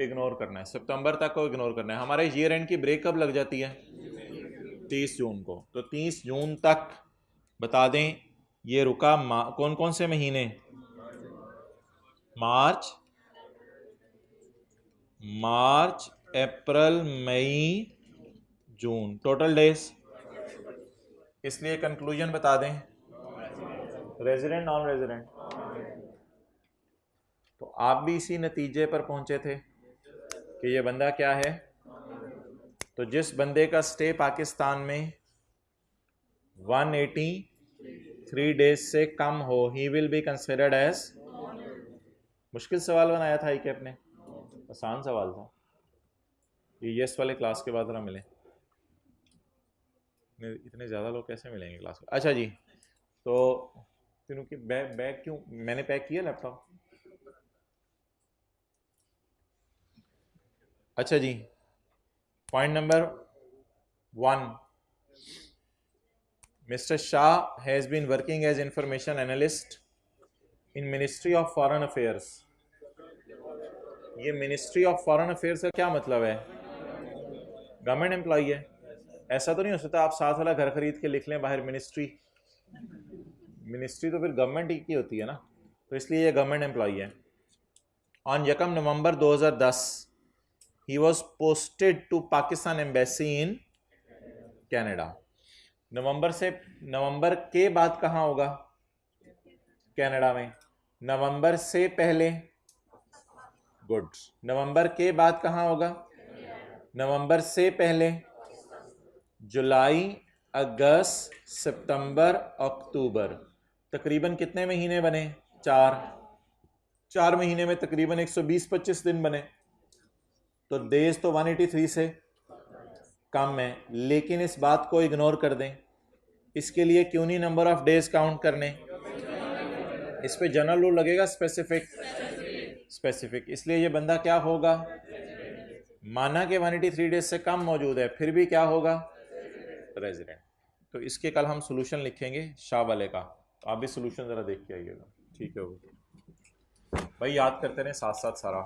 इग्नोर करना है। सितंबर तक को इग्नोर करना है। हमारे ईयर एंड की ब्रेक कब लग जाती है? 30 जून को। तो 30 जून तक बता दें ये रुका। कौन कौन से महीने? मार्च, अप्रैल, मई, जून। टोटल डेज, इसलिए कंक्लूजन बता दें, रेजिडेंट नॉन रेजिडेंट। तो आप भी इसी नतीजे पर पहुंचे थे कि ये बंदा क्या है? तो जिस बंदे का स्टे पाकिस्तान में 183 डेज से कम हो, ही विल बी कंसिडर्ड एज। मुश्किल सवाल बनाया था कि अपने, आसान सवाल था ये। यस वाले क्लास के बाद जरा मिले, इतने ज़्यादा लोग कैसे मिलेंगे क्लास में? अच्छा जी, तो तीनों की बैग क्यों मैंने पैक किया लैपटॉप? अच्छा जी, point number 1, mister Shah has been working as information analyst in ministry of foreign affairs. ये मिनिस्ट्री ऑफ फॉरेन अफेयर्स का क्या मतलब है? गवर्नमेंट एम्प्लॉई है। ऐसा तो नहीं हो सकता आप साथ वाला घर खरीद के लिख लें बाहर मिनिस्ट्री। मिनिस्ट्री तो फिर गवर्नमेंट ही की होती है ना, तो इसलिए ये गवर्नमेंट एम्प्लॉई है। On 1 November 2010 he was posted to Pakistan embassy in Canada. नवंबर के बाद कहाँ होगा? कनाडा में। नवंबर से पहले, गुड। नवंबर के बाद कहाँ होगा? नवंबर से पहले जुलाई, अगस्त, सितंबर, अक्टूबर। तकरीबन कितने महीने बने? 4 महीने में तकरीबन 120-25 दिन बने। तो डेज तो 183 से कम है, लेकिन इस बात को इग्नोर कर दें। इसके लिए क्यों नहीं नंबर ऑफ डेज काउंट करने? इस पे जनरल रूल लगेगा स्पेसिफिक। इसलिए ये बंदा क्या होगा? माना कि 183 डेज से कम मौजूद है, फिर भी क्या होगा? रेजिडेंट। तो इसके कल हम सॉल्यूशन लिखेंगे शाह वाले का, आप भी सोल्यूशन ज़रा देख के आइएगा। ठीक है वो भाई, याद करते रहें साथ साथ सारा।